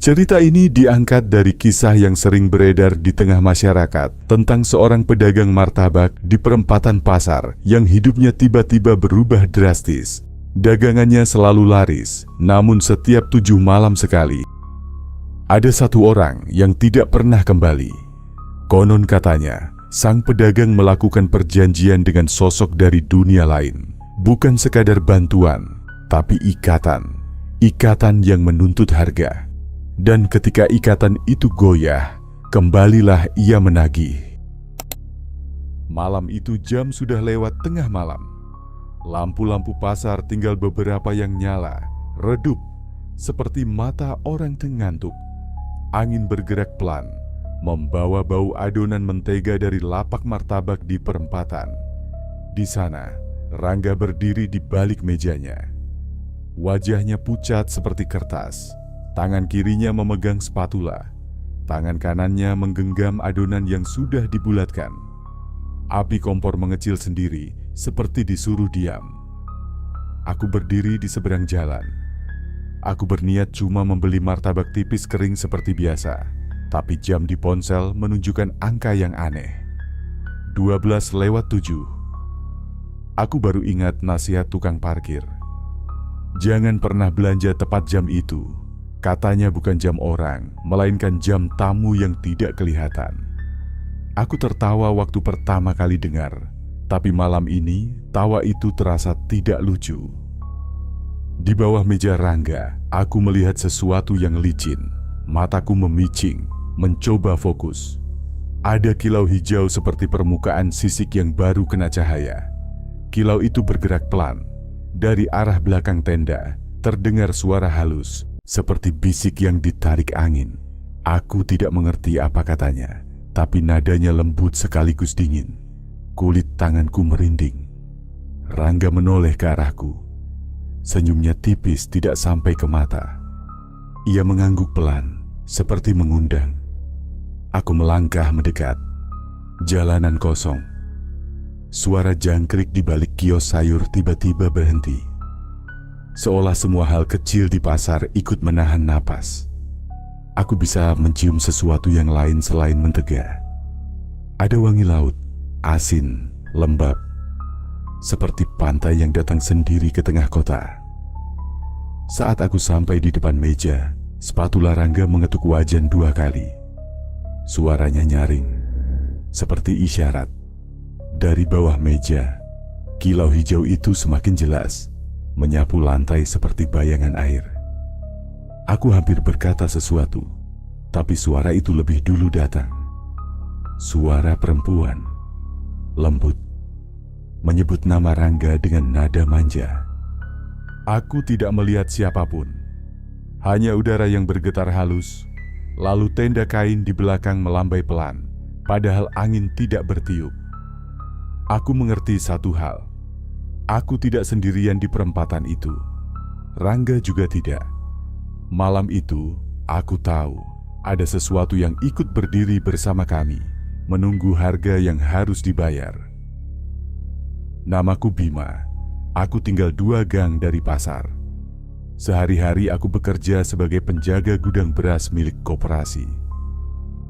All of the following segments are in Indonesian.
Cerita ini diangkat dari kisah yang sering beredar di tengah masyarakat tentang seorang pedagang martabak di perempatan pasar yang hidupnya tiba-tiba berubah drastis. Dagangannya selalu laris, namun setiap 7 malam sekali ada satu orang yang tidak pernah kembali. Konon katanya, sang pedagang melakukan perjanjian dengan sosok dari dunia lain. Bukan sekadar bantuan, tapi ikatan. Ikatan yang menuntut harga. Dan ketika ikatan itu goyah, kembalilah ia menagih. Malam itu jam sudah lewat tengah malam. Lampu-lampu pasar tinggal beberapa yang nyala, redup, seperti mata orang tengantuk. Angin bergerak pelan, membawa bau adonan mentega dari lapak martabak di perempatan. Di sana, Rangga berdiri di balik mejanya. Wajahnya pucat seperti kertas. Tangan kirinya memegang spatula. Tangan kanannya menggenggam adonan yang sudah dibulatkan. Api kompor mengecil sendiri, seperti disuruh diam. Aku berdiri di seberang jalan. Aku berniat cuma membeli martabak tipis kering seperti biasa. Tapi jam di ponsel menunjukkan angka yang aneh. 12:07. Aku baru ingat nasihat tukang parkir. Jangan pernah belanja tepat jam itu. Katanya bukan jam orang, melainkan jam tamu yang tidak kelihatan. Aku tertawa waktu pertama kali dengar, tapi malam ini tawa itu terasa tidak lucu. Di bawah meja Rangga, aku melihat sesuatu yang licin. Mataku memicing, mencoba fokus. Ada kilau hijau seperti permukaan sisik yang baru kena cahaya. Kilau itu bergerak pelan. Dari arah belakang tenda, terdengar suara halus, seperti bisik yang ditarik angin. Aku tidak mengerti apa katanya, tapi nadanya lembut sekaligus dingin. Kulit tanganku merinding. Rangga menoleh ke arahku. Senyumnya tipis tidak sampai ke mata. Ia mengangguk pelan, seperti mengundang. Aku melangkah mendekat. Jalanan kosong. Suara jangkrik di balik kios sayur tiba-tiba berhenti. Seolah semua hal kecil di pasar ikut menahan napas. Aku bisa mencium sesuatu yang lain selain mentega. Ada wangi laut, asin, lembab, seperti pantai yang datang sendiri ke tengah kota. Saat aku sampai di depan meja, spatula Rangga mengetuk wajan 2 kali. Suaranya nyaring, seperti isyarat. Dari bawah meja, kilau hijau itu semakin jelas, menyapu lantai seperti bayangan air. Aku hampir berkata sesuatu, tapi suara itu lebih dulu datang. Suara perempuan, lembut, menyebut nama Rangga dengan nada manja. Aku tidak melihat siapapun, hanya udara yang bergetar halus, lalu tenda kain di belakang melambai pelan, padahal angin tidak bertiup. Aku mengerti satu hal. Aku tidak sendirian di perempatan itu. Rangga juga tidak. Malam itu, aku tahu ada sesuatu yang ikut berdiri bersama kami, menunggu harga yang harus dibayar. Namaku Bima. Aku tinggal 2 gang dari pasar. Sehari-hari aku bekerja sebagai penjaga gudang beras milik koperasi.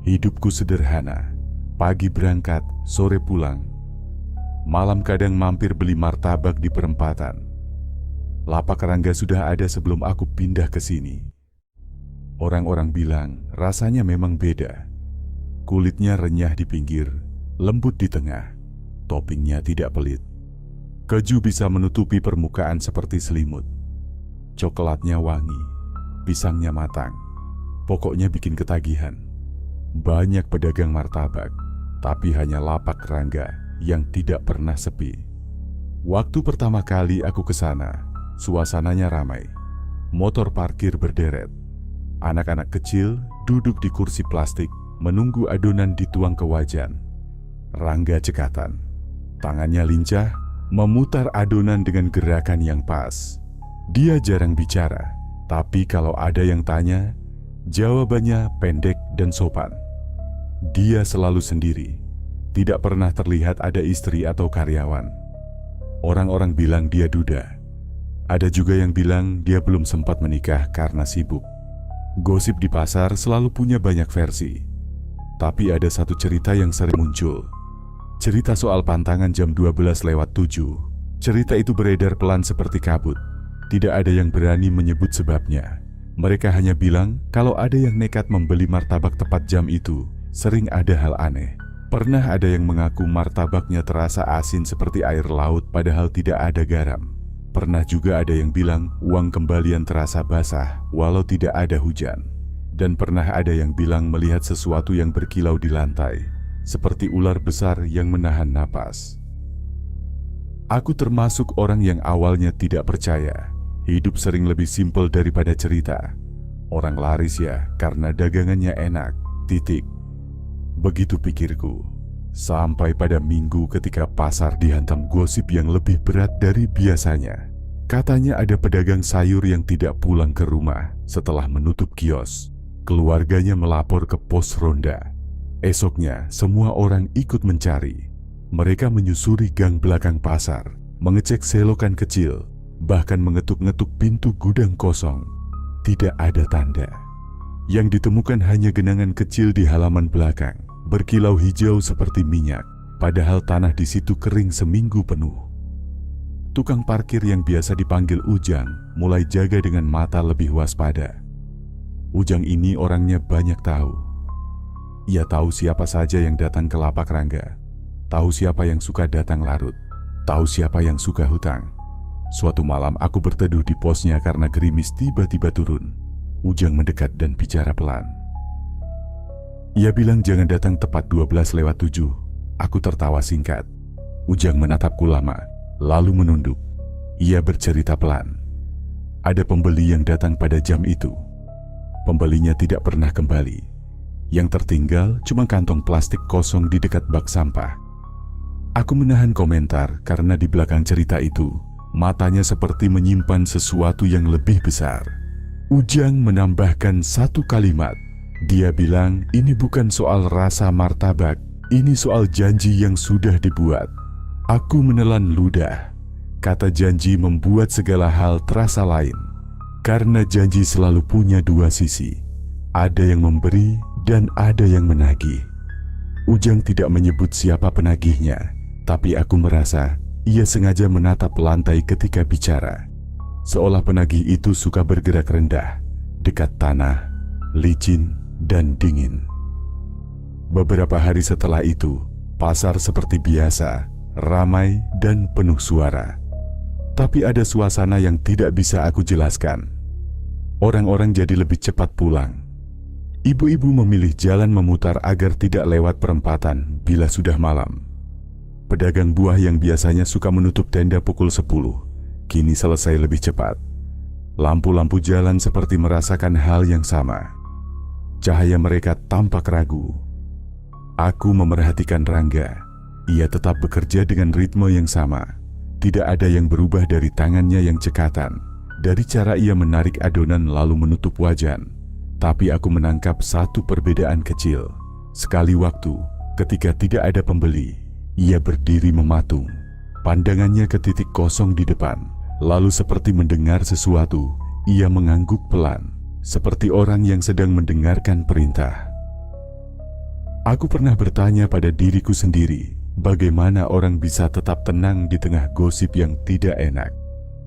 Hidupku sederhana. Pagi berangkat, sore pulang. Malam kadang mampir beli martabak di perempatan. Lapak Rangga sudah ada sebelum aku pindah ke sini. Orang-orang bilang rasanya memang beda. Kulitnya renyah di pinggir, lembut di tengah. Toppingnya tidak pelit. Keju bisa menutupi permukaan seperti selimut. Coklatnya wangi, pisangnya matang. Pokoknya bikin ketagihan. Banyak pedagang martabak, tapi hanya lapak Rangga yang tidak pernah sepi. Waktu pertama kali aku ke sana, suasananya ramai. Motor parkir berderet. Anak-anak kecil duduk di kursi plastik, menunggu adonan dituang ke wajan. Rangga cekatan. Tangannya lincah, memutar adonan dengan gerakan yang pas. Dia jarang bicara, tapi kalau ada yang tanya, jawabannya pendek dan sopan. Dia selalu sendiri. Tidak pernah terlihat ada istri atau karyawan. Orang-orang bilang dia duda. Ada juga yang bilang dia belum sempat menikah karena sibuk. Gosip di pasar selalu punya banyak versi. Tapi ada satu cerita yang sering muncul. Cerita soal pantangan jam 12:07. Cerita itu beredar pelan seperti kabut. Tidak ada yang berani menyebut sebabnya. Mereka hanya bilang kalau ada yang nekat membeli martabak tepat jam itu, sering ada hal aneh. Pernah ada yang mengaku martabaknya terasa asin seperti air laut padahal tidak ada garam. Pernah juga ada yang bilang uang kembalian terasa basah walau tidak ada hujan. Dan pernah ada yang bilang melihat sesuatu yang berkilau di lantai, seperti ular besar yang menahan napas. Aku termasuk orang yang awalnya tidak percaya. Hidup sering lebih simpel daripada cerita. Orang laris ya karena dagangannya enak, titik. Begitu pikirku, sampai pada minggu ketika pasar dihantam gosip yang lebih berat dari biasanya. Katanya ada pedagang sayur yang tidak pulang ke rumah setelah menutup kios. Keluarganya melapor ke pos ronda. Esoknya, semua orang ikut mencari. Mereka menyusuri gang belakang pasar, mengecek selokan kecil, bahkan mengetuk-ngetuk pintu gudang kosong. Tidak ada tanda. Yang ditemukan hanya genangan kecil di halaman belakang, berkilau hijau seperti minyak, padahal tanah di situ kering seminggu penuh. Tukang parkir yang biasa dipanggil Ujang mulai jaga dengan mata lebih waspada. Ujang ini orangnya banyak tahu. Ia tahu siapa saja yang datang ke lapak Rangga, tahu siapa yang suka datang larut, tahu siapa yang suka hutang. Suatu malam aku berteduh di posnya karena gerimis tiba-tiba turun. Ujang mendekat dan bicara pelan. Ia bilang jangan datang tepat 12:07. Aku tertawa singkat. Ujang menatapku lama, lalu menunduk. Ia bercerita pelan. Ada pembeli yang datang pada jam itu. Pembelinya tidak pernah kembali. Yang tertinggal cuma kantong plastik kosong di dekat bak sampah. Aku menahan komentar karena di belakang cerita itu, matanya seperti menyimpan sesuatu yang lebih besar. Ujang menambahkan satu kalimat. Dia bilang ini bukan soal rasa martabak, ini soal janji yang sudah dibuat. Aku menelan ludah. Kata janji membuat segala hal terasa lain. Karena janji selalu punya dua sisi. Ada yang memberi dan ada yang menagih. Ujang tidak menyebut siapa penagihnya, tapi aku merasa ia sengaja menatap lantai ketika bicara. Seolah penagih itu suka bergerak rendah, dekat tanah, licin, dan dingin. Beberapa hari setelah itu, pasar seperti biasa, ramai dan penuh suara. Tapi ada suasana yang tidak bisa aku jelaskan. Orang-orang jadi lebih cepat pulang. Ibu-ibu memilih jalan memutar agar tidak lewat perempatan bila sudah malam. Pedagang buah yang biasanya suka menutup tenda pukul 10, kini selesai lebih cepat. Lampu-lampu jalan seperti merasakan hal yang sama. Cahaya mereka tampak ragu. Aku memerhatikan Rangga. Ia tetap bekerja dengan ritme yang sama. Tidak ada yang berubah dari tangannya yang cekatan, dari cara ia menarik adonan lalu menutup wajan. Tapi aku menangkap satu perbedaan kecil. Sekali waktu, ketika tidak ada pembeli, ia berdiri mematung. Pandangannya ke titik kosong di depan. Lalu seperti mendengar sesuatu, ia mengangguk pelan. Seperti orang yang sedang mendengarkan perintah. Aku pernah bertanya pada diriku sendiri, bagaimana orang bisa tetap tenang di tengah gosip yang tidak enak.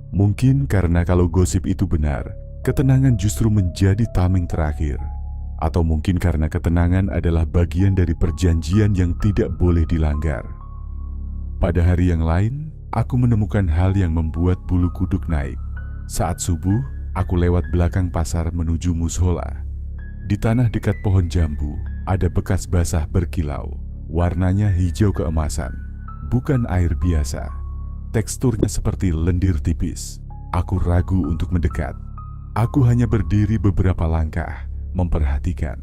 Mungkin karena kalau gosip itu benar, ketenangan justru menjadi tameng terakhir. Atau mungkin karena ketenangan adalah bagian dari perjanjian yang tidak boleh dilanggar. Pada hari yang lain, aku menemukan hal yang membuat bulu kuduk naik. Saat subuh, aku lewat belakang pasar menuju mushola. Di tanah dekat pohon jambu, ada bekas basah berkilau. Warnanya hijau keemasan, bukan air biasa. Teksturnya seperti lendir tipis. Aku ragu untuk mendekat. Aku hanya berdiri beberapa langkah, memperhatikan.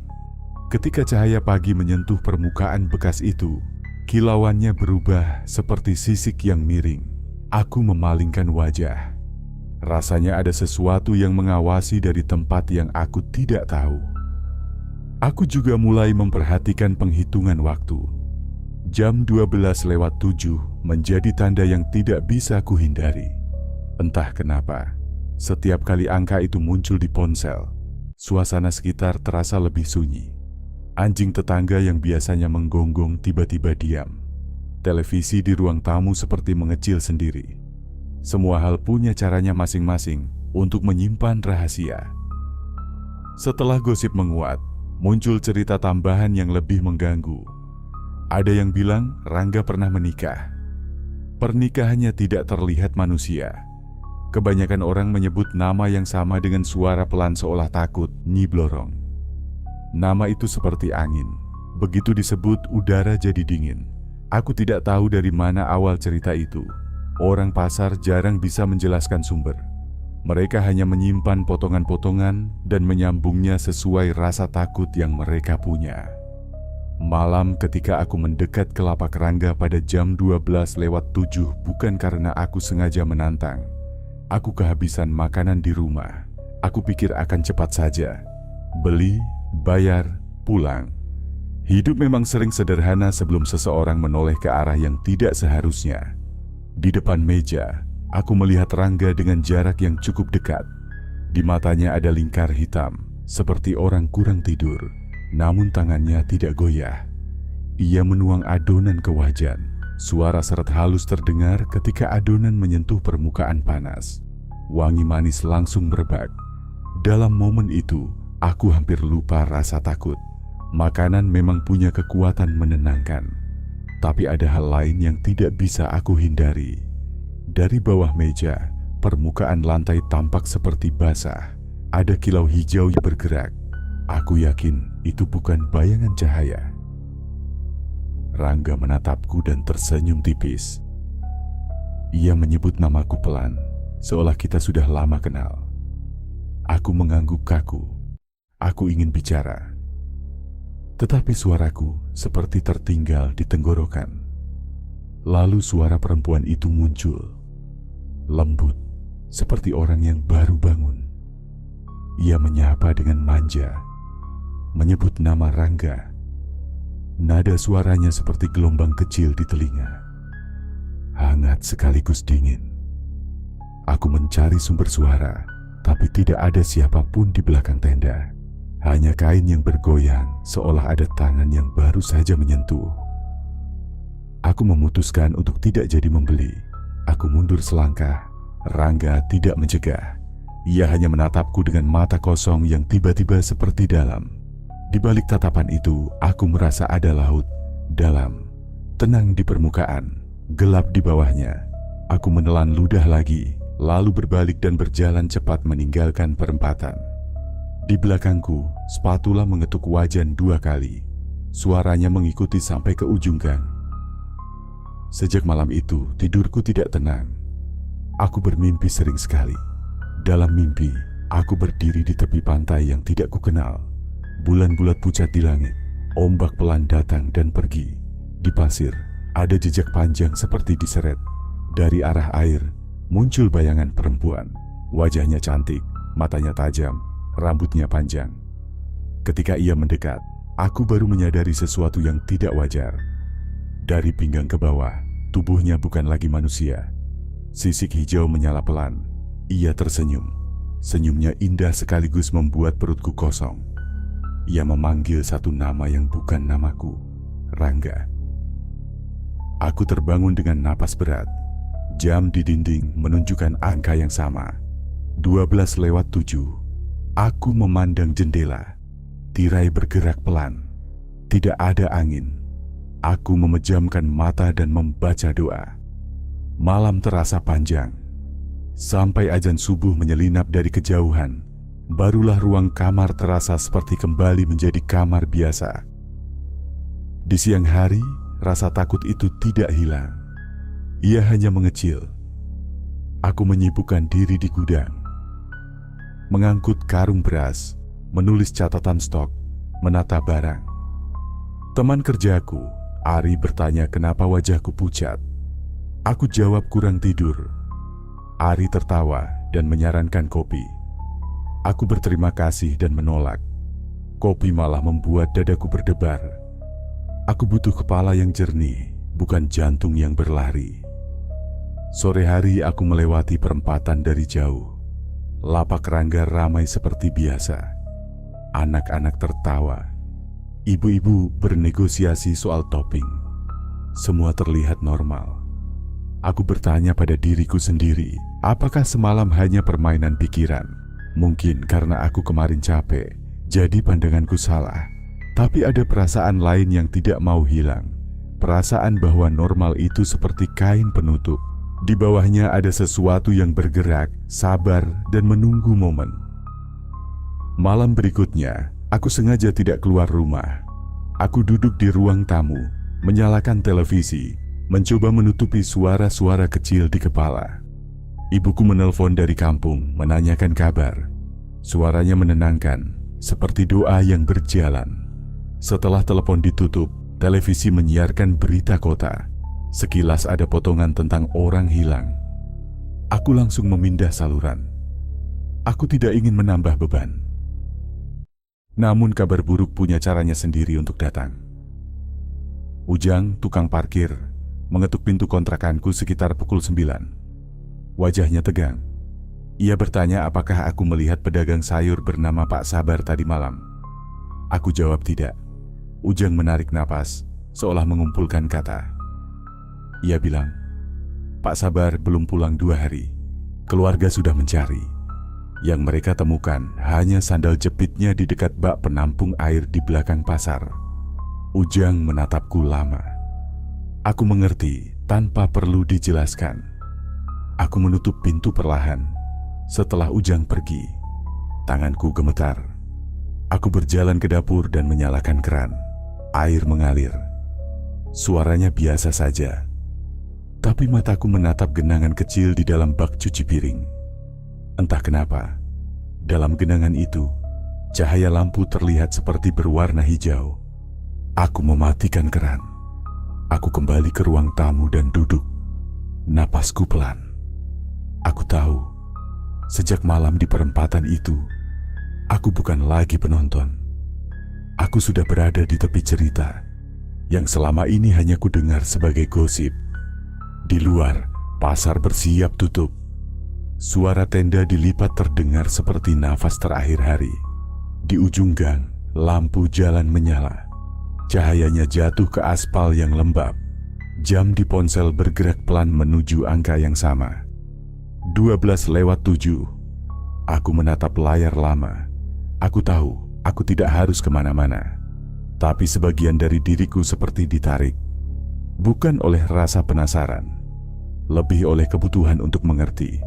Ketika cahaya pagi menyentuh permukaan bekas itu, kilauannya berubah seperti sisik yang miring. Aku memalingkan wajah. Rasanya ada sesuatu yang mengawasi dari tempat yang aku tidak tahu. Aku juga mulai memperhatikan penghitungan waktu. Jam 12:07 menjadi tanda yang tidak bisa kuhindari. Entah kenapa, setiap kali angka itu muncul di ponsel, Suasana sekitar terasa lebih sunyi. Anjing tetangga yang biasanya menggonggong tiba-tiba diam. Televisi di ruang tamu seperti mengecil sendiri. Semua hal punya caranya masing-masing untuk menyimpan rahasia. Setelah gosip menguat, muncul cerita tambahan yang lebih mengganggu. Ada yang bilang Rangga pernah menikah. Pernikahannya tidak terlihat manusia. Kebanyakan orang menyebut nama yang sama dengan suara pelan seolah takut, Nyi Blorong. Nama itu seperti angin. Begitu disebut, udara jadi dingin. Aku tidak tahu dari mana awal cerita itu. Orang pasar jarang bisa menjelaskan sumber. Mereka hanya menyimpan potongan-potongan dan menyambungnya sesuai rasa takut yang mereka punya. Malam ketika aku mendekat ke lapak Rangga pada jam 12:07 bukan karena aku sengaja menantang. Aku kehabisan makanan di rumah. Aku pikir akan cepat saja. Beli, bayar, pulang. Hidup memang sering sederhana sebelum seseorang menoleh ke arah yang tidak seharusnya. Di depan meja, aku melihat Rangga dengan jarak yang cukup dekat. Di matanya ada lingkar hitam, seperti orang kurang tidur. Namun tangannya tidak goyah. Ia menuang adonan ke wajan. Suara seret halus terdengar ketika adonan menyentuh permukaan panas. Wangi manis langsung merebak. Dalam momen itu, aku hampir lupa rasa takut. Makanan memang punya kekuatan menenangkan. Tapi ada hal lain yang tidak bisa aku hindari. Dari bawah meja, permukaan lantai tampak seperti basah. Ada kilau hijau yang bergerak. Aku yakin itu bukan bayangan cahaya. Rangga menatapku dan tersenyum tipis. Ia menyebut namaku pelan, seolah kita sudah lama kenal. Aku mengangguk kaku. Aku ingin bicara. Tetapi suaraku seperti tertinggal di tenggorokan. Lalu suara perempuan itu muncul. Lembut, seperti orang yang baru bangun. Ia menyapa dengan manja. Menyebut nama Rangga. Nada suaranya seperti gelombang kecil di telinga. Hangat sekaligus dingin. Aku mencari sumber suara, tapi tidak ada siapapun di belakang tenda. Hanya kain yang bergoyang, seolah ada tangan yang baru saja menyentuh. Aku memutuskan untuk tidak jadi membeli. Aku mundur selangkah. Rangga tidak mencegah. Ia hanya menatapku dengan mata kosong yang tiba-tiba seperti dalam. Di balik tatapan itu, aku merasa ada laut, dalam, tenang di permukaan, gelap di bawahnya. Aku menelan ludah lagi, lalu berbalik dan berjalan cepat meninggalkan perempatan. Di belakangku, spatula mengetuk wajan 2 kali. Suaranya mengikuti sampai ke ujung gang. Sejak malam itu, tidurku tidak tenang. Aku bermimpi sering sekali. Dalam mimpi, aku berdiri di tepi pantai yang tidak kukenal. Bulan bulat pucat di langit, ombak pelan datang dan pergi. Di pasir, ada jejak panjang seperti diseret. Dari arah air, muncul bayangan perempuan. Wajahnya cantik, matanya tajam, rambutnya panjang. Ketika ia mendekat, aku baru menyadari sesuatu yang tidak wajar. Dari pinggang ke bawah, tubuhnya bukan lagi manusia. Sisik hijau menyala pelan. Ia tersenyum. Senyumnya indah sekaligus membuat perutku kosong. Ia memanggil satu nama yang bukan namaku, Rangga. Aku terbangun dengan napas berat. Jam di dinding menunjukkan angka yang sama, 12:07. Aku memandang jendela. Tirai bergerak pelan. Tidak ada angin. Aku memejamkan mata dan membaca doa. Malam terasa panjang. Sampai azan subuh menyelinap dari kejauhan, barulah ruang kamar terasa seperti kembali menjadi kamar biasa. Di siang hari, rasa takut itu tidak hilang. Ia hanya mengecil. Aku menyibukkan diri di gudang. Mengangkut karung beras, menulis catatan stok, menata barang. Teman kerjaku, Ari, bertanya kenapa wajahku pucat. Aku jawab kurang tidur. Ari tertawa dan menyarankan kopi. Aku berterima kasih dan menolak. Kopi malah membuat dadaku berdebar. Aku butuh kepala yang jernih, bukan jantung yang berlari. Sore hari aku melewati perempatan dari jauh. Lapak Rangga ramai seperti biasa. Anak-anak tertawa. Ibu-ibu bernegosiasi soal topping. Semua terlihat normal. Aku bertanya pada diriku sendiri, apakah semalam hanya permainan pikiran? Mungkin karena aku kemarin capek, jadi pandanganku salah. Tapi ada perasaan lain yang tidak mau hilang. Perasaan bahwa normal itu seperti kain penutup. Di bawahnya ada sesuatu yang bergerak, sabar, dan menunggu momen. Malam berikutnya, aku sengaja tidak keluar rumah. Aku duduk di ruang tamu, menyalakan televisi, mencoba menutupi suara-suara kecil di kepala. Ibuku menelpon dari kampung, menanyakan kabar. Suaranya menenangkan, seperti doa yang berjalan. Setelah telepon ditutup, televisi menyiarkan berita kota. Sekilas ada potongan tentang orang hilang. Aku langsung memindah saluran. Aku tidak ingin menambah beban. Namun kabar buruk punya caranya sendiri untuk datang. Ujang, tukang parkir, mengetuk pintu kontrakanku sekitar pukul 9. Wajahnya tegang. Ia bertanya apakah aku melihat pedagang sayur bernama Pak Sabar tadi malam. Aku jawab tidak. Ujang menarik napas, seolah mengumpulkan kata. Ia bilang, Pak Sabar belum pulang 2 hari. Keluarga sudah mencari. Yang mereka temukan hanya sandal jepitnya di dekat bak penampung air di belakang pasar. Ujang menatapku lama. Aku mengerti tanpa perlu dijelaskan. Aku menutup pintu perlahan. Setelah Ujang pergi, tanganku gemetar. Aku berjalan ke dapur dan menyalakan keran. Air mengalir. Suaranya biasa saja. Tapi mataku menatap genangan kecil di dalam bak cuci piring. Entah kenapa, dalam genangan itu, cahaya lampu terlihat seperti berwarna hijau. Aku mematikan keran. Aku kembali ke ruang tamu dan duduk. Napasku pelan. Aku tahu, sejak malam di perempatan itu, aku bukan lagi penonton. Aku sudah berada di tepi cerita yang selama ini hanya kudengar sebagai gosip. Di luar, pasar bersiap tutup. Suara tenda dilipat terdengar seperti nafas terakhir hari. Di ujung gang, lampu jalan menyala. Cahayanya jatuh ke aspal yang lembab. Jam di ponsel bergerak pelan menuju angka yang sama. 12:07. Aku menatap layar lama. Aku tahu aku tidak harus kemana-mana. Tapi sebagian dari diriku seperti ditarik. Bukan oleh rasa penasaran, lebih oleh kebutuhan untuk mengerti.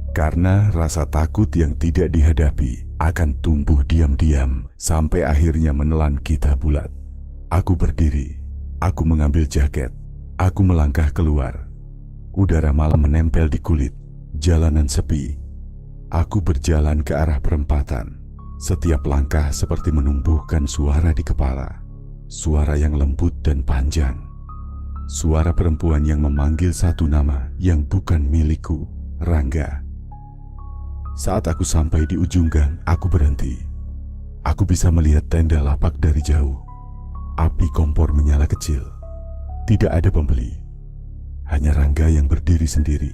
Karena rasa takut yang tidak dihadapi akan tumbuh diam-diam sampai akhirnya menelan kita bulat. Aku berdiri, aku mengambil jaket, aku melangkah keluar. Udara malam menempel di kulit, jalanan sepi. Aku berjalan ke arah perempatan. Setiap langkah seperti menumbuhkan suara di kepala. Suara yang lembut dan panjang. Suara perempuan yang memanggil satu nama yang bukan milikku, Rangga. Saat aku sampai di ujung gang, aku berhenti. Aku bisa melihat tenda lapak dari jauh. Api kompor menyala kecil. Tidak ada pembeli. Hanya Rangga yang berdiri sendiri.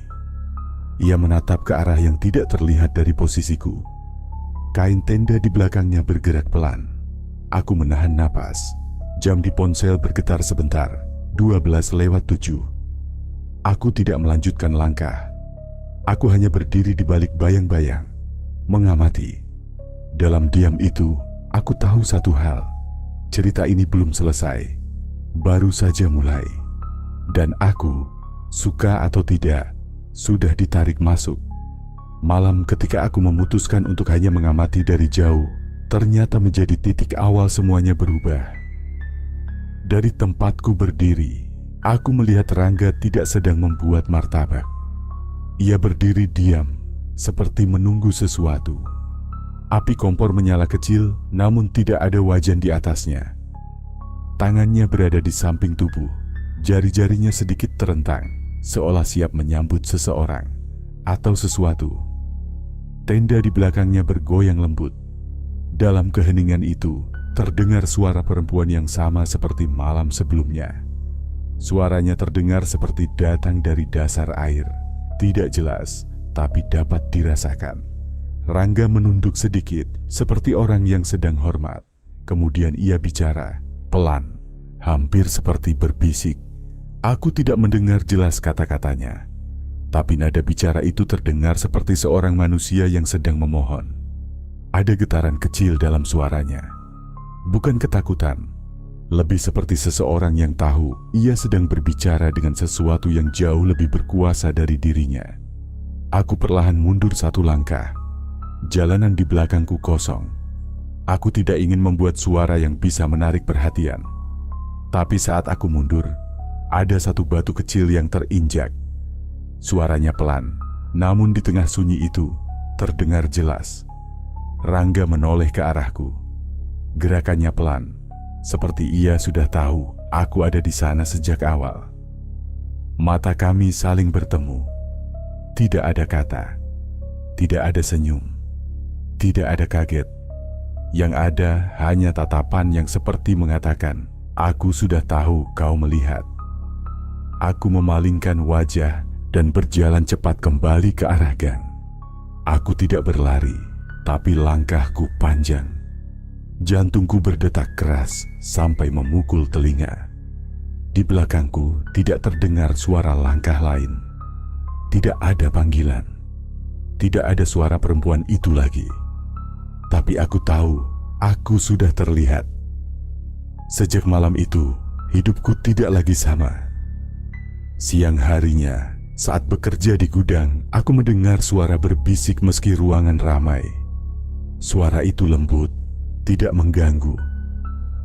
Ia menatap ke arah yang tidak terlihat dari posisiku. Kain tenda di belakangnya bergerak pelan. Aku menahan napas. Jam di ponsel bergetar sebentar. 12:07. Aku tidak melanjutkan langkah. Aku hanya berdiri di balik bayang-bayang, mengamati. Dalam diam itu, aku tahu satu hal. Cerita ini belum selesai. Baru saja mulai. Dan aku, suka atau tidak, sudah ditarik masuk. Malam ketika aku memutuskan untuk hanya mengamati dari jauh, ternyata menjadi titik awal semuanya berubah. Dari tempatku berdiri, aku melihat Rangga tidak sedang membuat martabak. Ia berdiri diam, seperti menunggu sesuatu. Api kompor menyala kecil, namun tidak ada wajan di atasnya. Tangannya berada di samping tubuh, jari-jarinya sedikit terentang, seolah siap menyambut seseorang atau sesuatu. Tenda di belakangnya bergoyang lembut. Dalam keheningan itu, terdengar suara perempuan yang sama seperti malam sebelumnya. Suaranya terdengar seperti datang dari dasar air. Tidak jelas, tapi dapat dirasakan. Rangga menunduk sedikit, seperti orang yang sedang hormat. Kemudian ia bicara, pelan, hampir seperti berbisik. Aku tidak mendengar jelas kata-katanya, tapi nada bicara itu terdengar seperti seorang manusia yang sedang memohon. Ada getaran kecil dalam suaranya. Bukan ketakutan, lebih seperti seseorang yang tahu ia sedang berbicara dengan sesuatu yang jauh lebih berkuasa dari dirinya. Aku perlahan mundur satu langkah. Jalanan di belakangku kosong. Aku tidak ingin membuat suara yang bisa menarik perhatian. Tapi saat aku mundur, ada satu batu kecil yang terinjak. Suaranya pelan, namun di tengah sunyi itu terdengar jelas. Rangga menoleh ke arahku. Gerakannya pelan, seperti ia sudah tahu aku ada di sana sejak awal. Mata kami saling bertemu. Tidak ada kata, tidak ada senyum, tidak ada kaget. Yang ada hanya tatapan yang seperti mengatakan, "Aku sudah tahu kau melihat." Aku memalingkan wajah dan berjalan cepat kembali ke arah gang. Aku tidak berlari, tapi langkahku panjang. Jantungku berdetak keras sampai memukul telinga. Di belakangku tidak terdengar suara langkah lain. Tidak ada panggilan. Tidak ada suara perempuan itu lagi. Tapi aku tahu, aku sudah terlihat. Sejak malam itu, hidupku tidak lagi sama. Siang harinya, saat bekerja di gudang, aku mendengar suara berbisik meski ruangan ramai. Suara itu lembut, tidak mengganggu,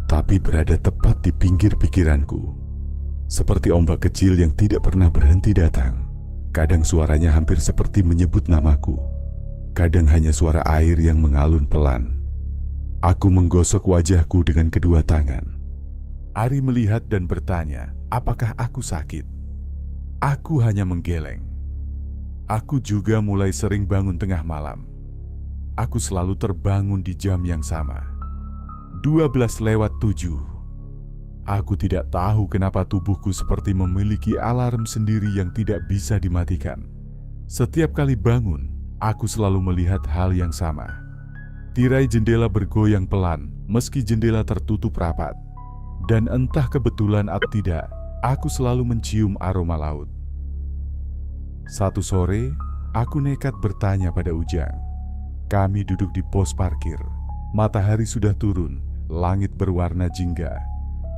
tapi berada tepat di pinggir pikiranku. Seperti ombak kecil yang tidak pernah berhenti datang. Kadang suaranya hampir seperti menyebut namaku. Kadang hanya suara air yang mengalun pelan. Aku menggosok wajahku dengan kedua tangan. Ari melihat dan bertanya, apakah aku sakit? Aku hanya menggeleng. Aku juga mulai sering bangun tengah malam. Aku selalu terbangun di jam yang sama. 12:07. Aku tidak tahu kenapa tubuhku seperti memiliki alarm sendiri yang tidak bisa dimatikan. Setiap kali bangun, aku selalu melihat hal yang sama. Tirai jendela bergoyang pelan meski jendela tertutup rapat. Dan entah kebetulan atau tidak, aku selalu mencium aroma laut. Satu sore, aku nekat bertanya pada Ujang. Kami duduk di pos parkir. Matahari sudah turun, langit berwarna jingga.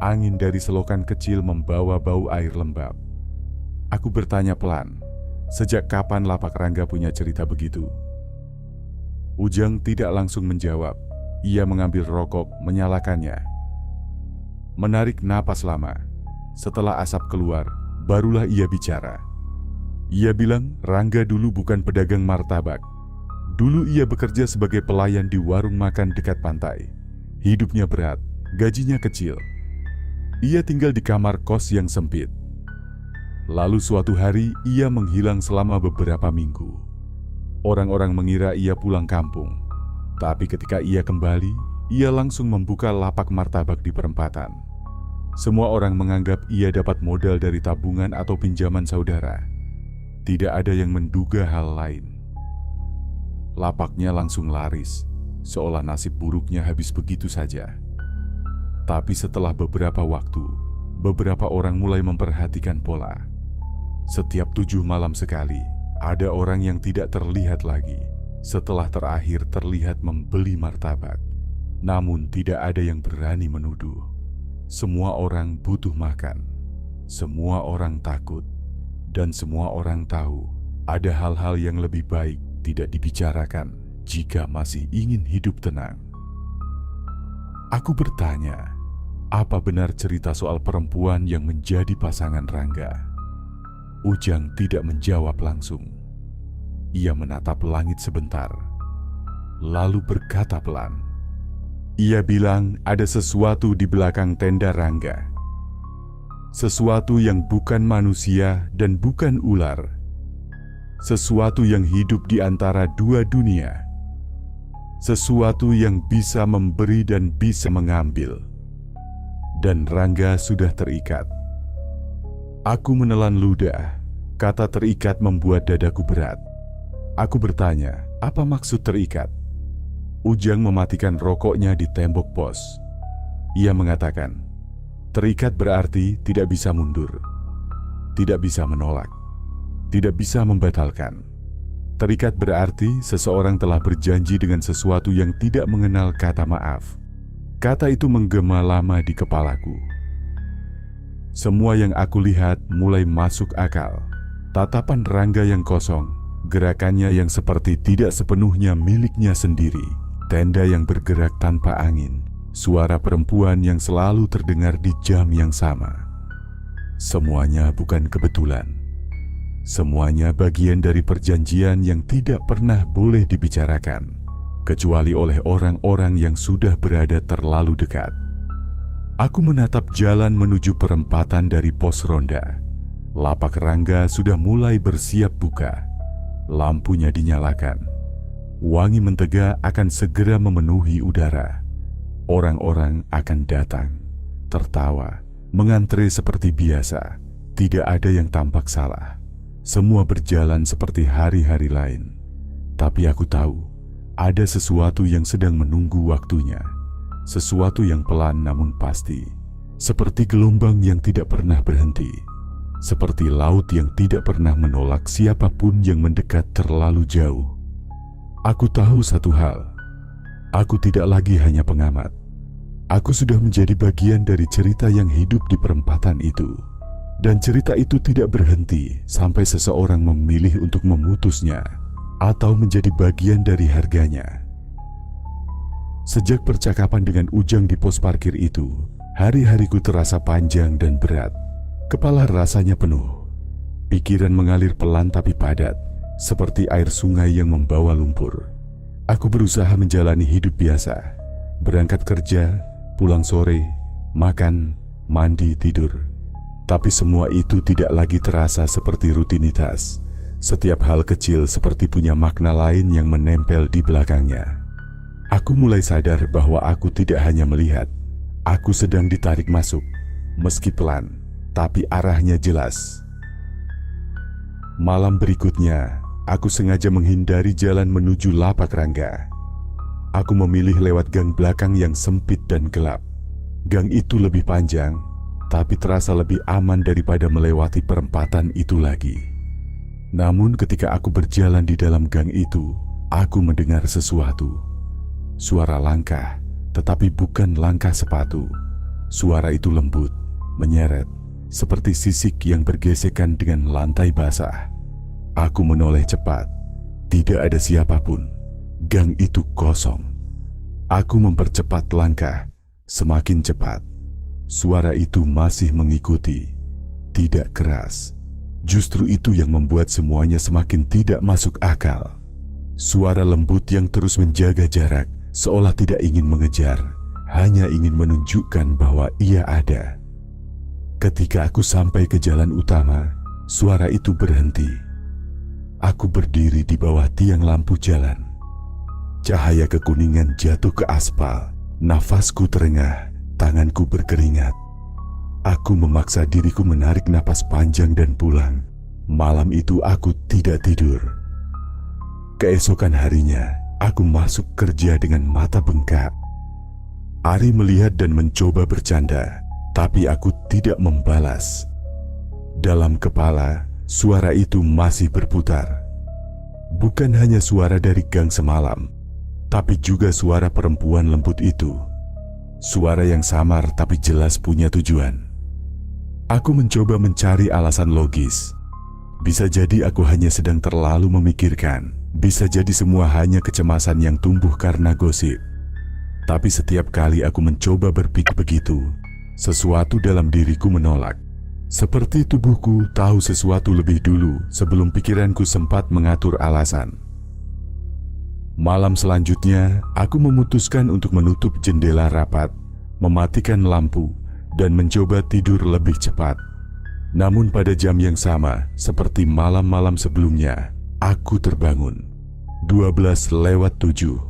Angin dari selokan kecil membawa bau air lembab. Aku bertanya pelan, sejak kapan lapak Rangga punya cerita begitu? Ujang tidak langsung menjawab. Ia mengambil rokok, menyalakannya. Menarik napas lama. Setelah asap keluar, barulah ia bicara. Ia bilang Rangga dulu bukan pedagang martabak. Dulu ia bekerja sebagai pelayan di warung makan dekat pantai. Hidupnya berat, gajinya kecil. Ia tinggal di kamar kos yang sempit. Lalu suatu hari ia menghilang selama beberapa minggu. Orang-orang mengira ia pulang kampung. Tapi ketika ia kembali, ia langsung membuka lapak martabak di perempatan. Semua orang menganggap ia dapat modal dari tabungan atau pinjaman saudara. Tidak ada yang menduga hal lain. Lapaknya langsung laris, seolah nasib buruknya habis begitu saja. Tapi setelah beberapa waktu, beberapa orang mulai memperhatikan pola. Setiap 7 malam sekali, ada orang yang tidak terlihat lagi. Setelah terakhir terlihat membeli martabak. Namun tidak ada yang berani menuduh. Semua orang butuh makan. Semua orang takut. Dan semua orang tahu ada hal-hal yang lebih baik tidak dibicarakan jika masih ingin hidup tenang. Aku bertanya, apa benar cerita soal perempuan yang menjadi pasangan Rangga? Ujang tidak menjawab langsung. Ia menatap langit sebentar, lalu berkata pelan. Ia bilang ada sesuatu di belakang tenda Rangga. Sesuatu yang bukan manusia dan bukan ular. Sesuatu yang hidup di antara dua dunia. Sesuatu yang bisa memberi dan bisa mengambil. Dan Rangga sudah terikat. Aku menelan ludah. Kata terikat membuat dadaku berat. Aku bertanya, Apa maksud terikat? Ujang mematikan rokoknya di tembok pos. Ia mengatakan, terikat berarti tidak bisa mundur, tidak bisa menolak, tidak bisa membatalkan. Terikat berarti seseorang telah berjanji dengan sesuatu yang tidak mengenal kata maaf. Kata itu menggema lama di kepalaku. Semua yang aku lihat mulai masuk akal. Tatapan Rangga yang kosong, gerakannya yang seperti tidak sepenuhnya miliknya sendiri, tenda yang bergerak tanpa angin, suara perempuan yang selalu terdengar di jam yang sama. Semuanya bukan kebetulan. Semuanya bagian dari perjanjian yang tidak pernah boleh dibicarakan, kecuali oleh orang-orang yang sudah berada terlalu dekat. Aku menatap jalan menuju perempatan dari pos ronda. Lapak Rangga sudah mulai bersiap buka. Lampunya dinyalakan. Wangi mentega akan segera memenuhi udara. Orang-orang akan datang, tertawa, mengantre seperti biasa. Tidak ada yang tampak salah. Semua berjalan seperti hari-hari lain. Tapi aku tahu, ada sesuatu yang sedang menunggu waktunya. Sesuatu yang pelan namun pasti. Seperti gelombang yang tidak pernah berhenti. Seperti laut yang tidak pernah menolak siapapun yang mendekat terlalu jauh. Aku tahu satu hal. Aku tidak lagi hanya pengamat. Aku sudah menjadi bagian dari cerita yang hidup di perempatan itu. Dan cerita itu tidak berhenti sampai seseorang memilih untuk memutusnya atau menjadi bagian dari harganya. Sejak percakapan dengan Ujang di pos parkir itu, hari-hariku terasa panjang dan berat. Kepala rasanya penuh. Pikiran mengalir pelan tapi padat, seperti air sungai yang membawa lumpur. Aku berusaha menjalani hidup biasa. Berangkat kerja, pulang sore, makan, mandi, tidur. Tapi semua itu tidak lagi terasa seperti rutinitas. Setiap hal kecil seperti punya makna lain yang menempel di belakangnya. Aku mulai sadar bahwa aku tidak hanya melihat. Aku sedang ditarik masuk, meski pelan, tapi arahnya jelas. Malam berikutnya, aku sengaja menghindari jalan menuju lapak Rangga. Aku memilih lewat gang belakang yang sempit dan gelap. Gang itu lebih panjang, tapi terasa lebih aman daripada melewati perempatan itu lagi. Namun ketika aku berjalan di dalam gang itu, aku mendengar sesuatu. Suara langkah, tetapi bukan langkah sepatu. Suara itu lembut, menyeret, seperti sisik yang bergesekan dengan lantai basah. Aku menoleh cepat. Tidak ada siapapun. Gang itu kosong. Aku mempercepat langkah, semakin cepat. Suara itu masih mengikuti, tidak keras. Justru itu yang membuat semuanya semakin tidak masuk akal. Suara lembut yang terus menjaga jarak, seolah tidak ingin mengejar, hanya ingin menunjukkan bahwa ia ada. Ketika aku sampai ke jalan utama, suara itu berhenti. Aku berdiri di bawah tiang lampu jalan. Cahaya kekuningan jatuh ke aspal, nafasku terengah. Tanganku berkeringat. Aku memaksa diriku menarik napas panjang dan pulang. Malam itu aku tidak tidur. Keesokan harinya, aku masuk kerja dengan mata bengkak. Ari melihat dan mencoba bercanda, tapi aku tidak membalas. Dalam kepala, suara itu masih berputar. Bukan hanya suara dari gang semalam, tapi juga suara perempuan lembut itu. Suara yang samar tapi jelas punya tujuan. Aku mencoba mencari alasan logis. Bisa jadi aku hanya sedang terlalu memikirkan. Bisa jadi semua hanya kecemasan yang tumbuh karena gosip. Tapi setiap kali aku mencoba berpikir begitu, sesuatu dalam diriku menolak. Seperti tubuhku tahu sesuatu lebih dulu sebelum pikiranku sempat mengatur alasan. Malam selanjutnya, aku memutuskan untuk menutup jendela rapat, mematikan lampu, dan mencoba tidur lebih cepat. Namun pada jam yang sama, seperti malam-malam sebelumnya, aku terbangun. 12:07.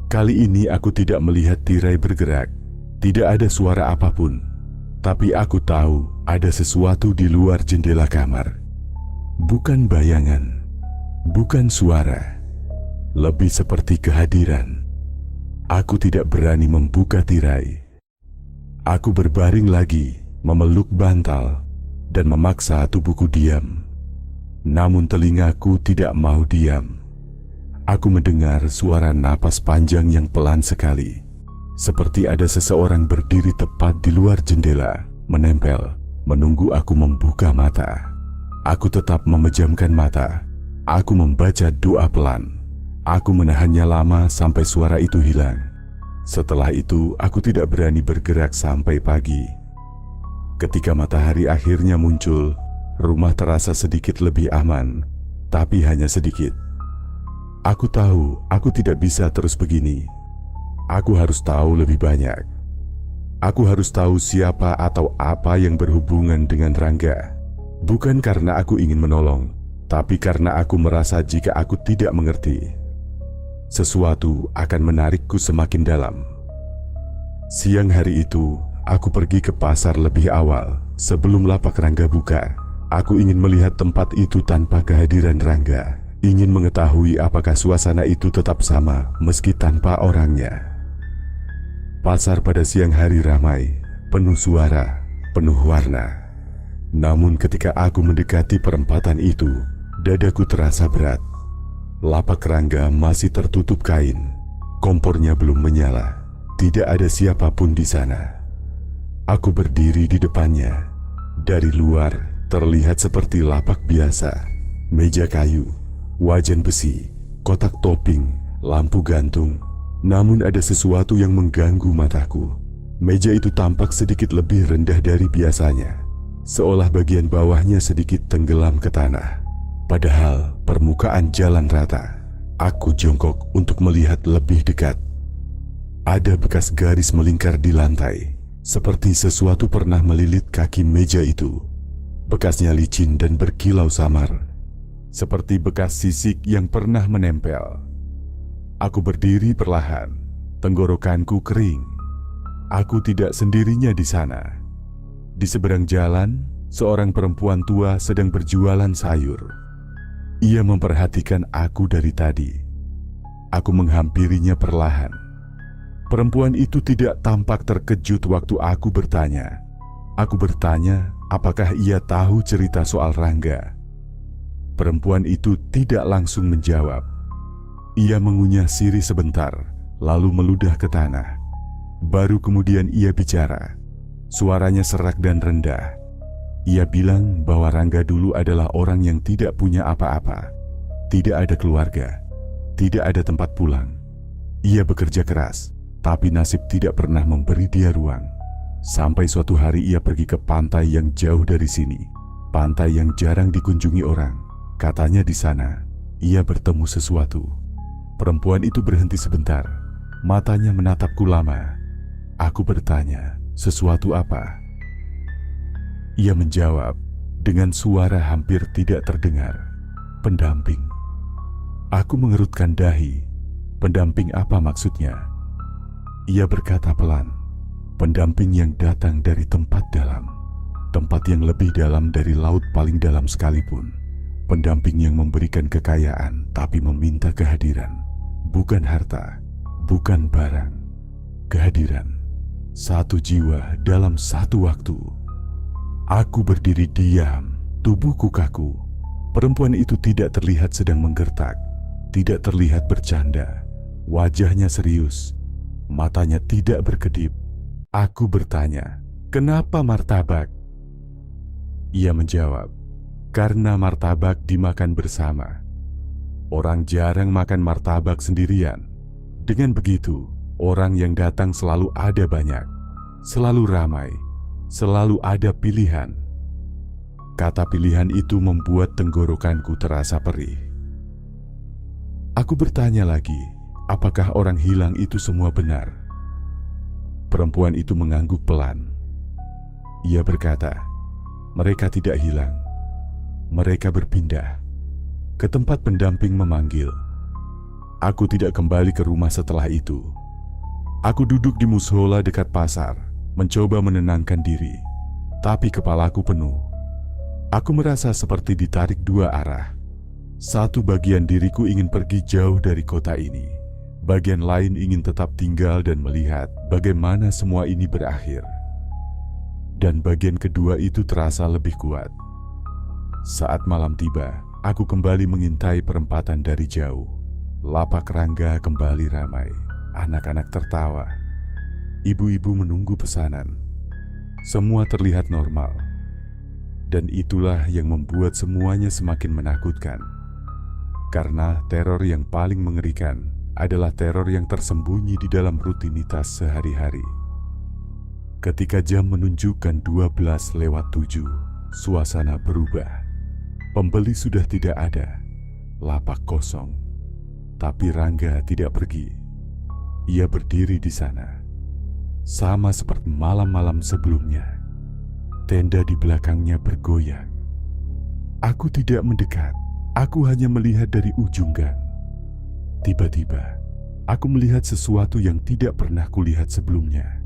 Kali ini aku tidak melihat tirai bergerak, tidak ada suara apapun. Tapi aku tahu ada sesuatu di luar jendela kamar. Bukan bayangan, bukan suara. lebih seperti kehadiran. Aku tidak berani membuka tirai. Aku berbaring lagi, memeluk bantal, dan memaksa tubuhku diam. Namun telingaku tidak mau diam. Aku mendengar suara napas panjang yang pelan sekali. Seperti ada seseorang berdiri tepat di luar jendela, menempel, menunggu aku membuka mata. Aku tetap memejamkan mata. Aku membaca doa pelan. Aku menahannya lama sampai suara itu hilang. Setelah itu, aku tidak berani bergerak sampai pagi. Ketika matahari akhirnya muncul, rumah terasa sedikit lebih aman, tapi hanya sedikit. Aku tahu aku tidak bisa terus begini. Aku harus tahu lebih banyak. Aku harus tahu siapa atau apa yang berhubungan dengan Rangga. Bukan karena aku ingin menolong, tapi karena aku merasa jika aku tidak mengerti, sesuatu akan menarikku semakin dalam. Siang hari itu, aku pergi ke pasar lebih awal. Sebelum lapak Rangga buka, aku ingin melihat tempat itu tanpa kehadiran Rangga. Ingin mengetahui apakah suasana itu tetap sama meski tanpa orangnya. Pasar pada siang hari ramai, penuh suara, penuh warna. Namun ketika aku mendekati perempatan itu, dadaku terasa berat. Lapak Rangga masih tertutup kain, kompornya belum menyala, tidak ada siapapun di sana. Aku berdiri di depannya. Dari luar terlihat seperti lapak biasa, meja kayu, wajan besi, kotak topping, lampu gantung. Namun ada sesuatu yang mengganggu mataku. Meja itu tampak sedikit lebih rendah dari biasanya, seolah bagian bawahnya sedikit tenggelam ke tanah. Padahal permukaan jalan rata. Aku jongkok untuk melihat lebih dekat. Ada bekas garis melingkar di lantai, seperti sesuatu pernah melilit kaki meja itu. Bekasnya licin dan berkilau samar, seperti bekas sisik yang pernah menempel. Aku berdiri perlahan, tenggorokanku kering. Aku tidak sendirinya di sana. Di seberang jalan, seorang perempuan tua sedang berjualan sayur. Ia memperhatikan aku dari tadi. Aku menghampirinya perlahan. Perempuan itu tidak tampak terkejut waktu aku bertanya. Aku bertanya apakah ia tahu cerita soal Rangga. Perempuan itu tidak langsung menjawab. Ia mengunyah sirih sebentar, lalu meludah ke tanah. Baru kemudian ia bicara. Suaranya serak dan rendah. Ia bilang bahwa Rangga dulu adalah orang yang tidak punya apa-apa. Tidak ada keluarga, tidak ada tempat pulang. Ia bekerja keras, tapi nasib tidak pernah memberi dia ruang. Sampai suatu hari ia pergi ke pantai yang jauh dari sini. Pantai yang jarang dikunjungi orang. Katanya di sana, ia bertemu sesuatu. Perempuan itu berhenti sebentar. Matanya menatapku lama. Aku bertanya, sesuatu apa? Ia menjawab dengan suara hampir tidak terdengar, pendamping. Aku mengerutkan dahi. Pendamping apa maksudnya? Ia berkata pelan, pendamping yang datang dari tempat dalam. Tempat yang lebih dalam dari laut paling dalam sekalipun. Pendamping yang memberikan kekayaan tapi meminta kehadiran. Bukan harta, bukan barang. Kehadiran. Satu jiwa dalam satu waktu. Aku berdiri diam, tubuhku kaku. Perempuan itu tidak terlihat sedang menggertak, tidak terlihat bercanda. Wajahnya serius, matanya tidak berkedip. Aku bertanya, kenapa martabak? Ia menjawab, karena martabak dimakan bersama. Orang jarang makan martabak sendirian. Dengan begitu, orang yang datang selalu ada banyak, selalu ramai. Selalu ada pilihan. Kata pilihan itu membuat tenggorokanku terasa perih. Aku bertanya lagi, apakah orang hilang itu semua benar? Perempuan itu mengangguk pelan. Ia berkata, mereka tidak hilang. Mereka berpindah ke tempat pendamping memanggil. Aku tidak kembali ke rumah setelah itu. Aku duduk di mushola dekat pasar, mencoba menenangkan diri, tapi kepalaku penuh. Aku merasa seperti ditarik dua arah. Satu bagian diriku ingin pergi jauh dari kota ini. Bagian lain ingin tetap tinggal dan melihat bagaimana semua ini berakhir. Dan bagian kedua itu terasa lebih kuat. Saat malam tiba, aku kembali mengintai perempatan dari jauh. Lapak Rangga kembali ramai. Anak-anak tertawa. Ibu-ibu menunggu pesanan. Semua terlihat normal. Dan itulah yang membuat semuanya semakin menakutkan. Karena teror yang paling mengerikan adalah teror yang tersembunyi di dalam rutinitas sehari-hari. Ketika jam menunjukkan 12:07, suasana berubah. Pembeli sudah tidak ada, lapak kosong. Tapi Rangga tidak pergi. Ia berdiri di sana, sama seperti malam-malam sebelumnya. Tenda di belakangnya bergoyang. Aku tidak mendekat. Aku hanya melihat dari ujung gang. Tiba-tiba, aku melihat sesuatu yang tidak pernah kulihat sebelumnya.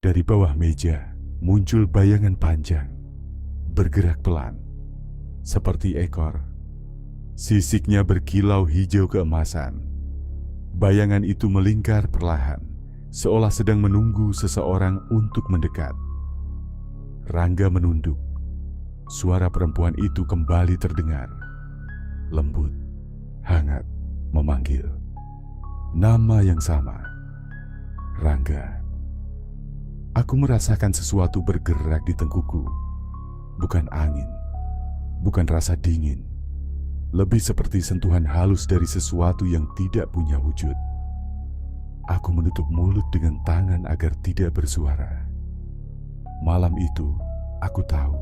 Dari bawah meja, muncul bayangan panjang, bergerak pelan, seperti ekor. Sisiknya berkilau hijau keemasan. Bayangan itu melingkar perlahan, seolah sedang menunggu seseorang untuk mendekat. Rangga menunduk. Suara perempuan itu kembali terdengar. Lembut, hangat, memanggil. Nama yang sama. Rangga. Aku merasakan sesuatu bergerak di tengkuku. Bukan angin, bukan rasa dingin. Lebih seperti sentuhan halus dari sesuatu yang tidak punya wujud. Aku menutup mulut dengan tangan agar tidak bersuara. Malam itu, aku tahu.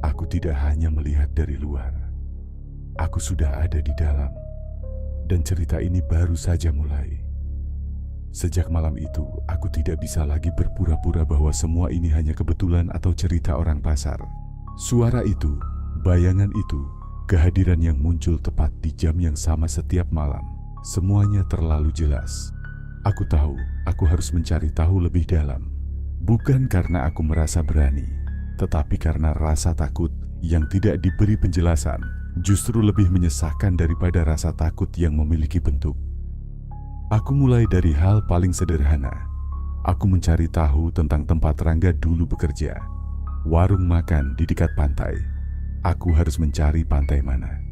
Aku tidak hanya melihat dari luar. Aku sudah ada di dalam. Dan cerita ini baru saja mulai. Sejak malam itu, aku tidak bisa lagi berpura-pura bahwa semua ini hanya kebetulan atau cerita orang pasar. Suara itu, bayangan itu, kehadiran yang muncul tepat di jam yang sama setiap malam. Semuanya terlalu jelas. Aku tahu, aku harus mencari tahu lebih dalam. Bukan karena aku merasa berani, tetapi karena rasa takut yang tidak diberi penjelasan justru lebih menyesakkan daripada rasa takut yang memiliki bentuk. Aku mulai dari hal paling sederhana. Aku mencari tahu tentang tempat Rangga dulu bekerja. Warung makan di dekat pantai. Aku harus mencari pantai mana.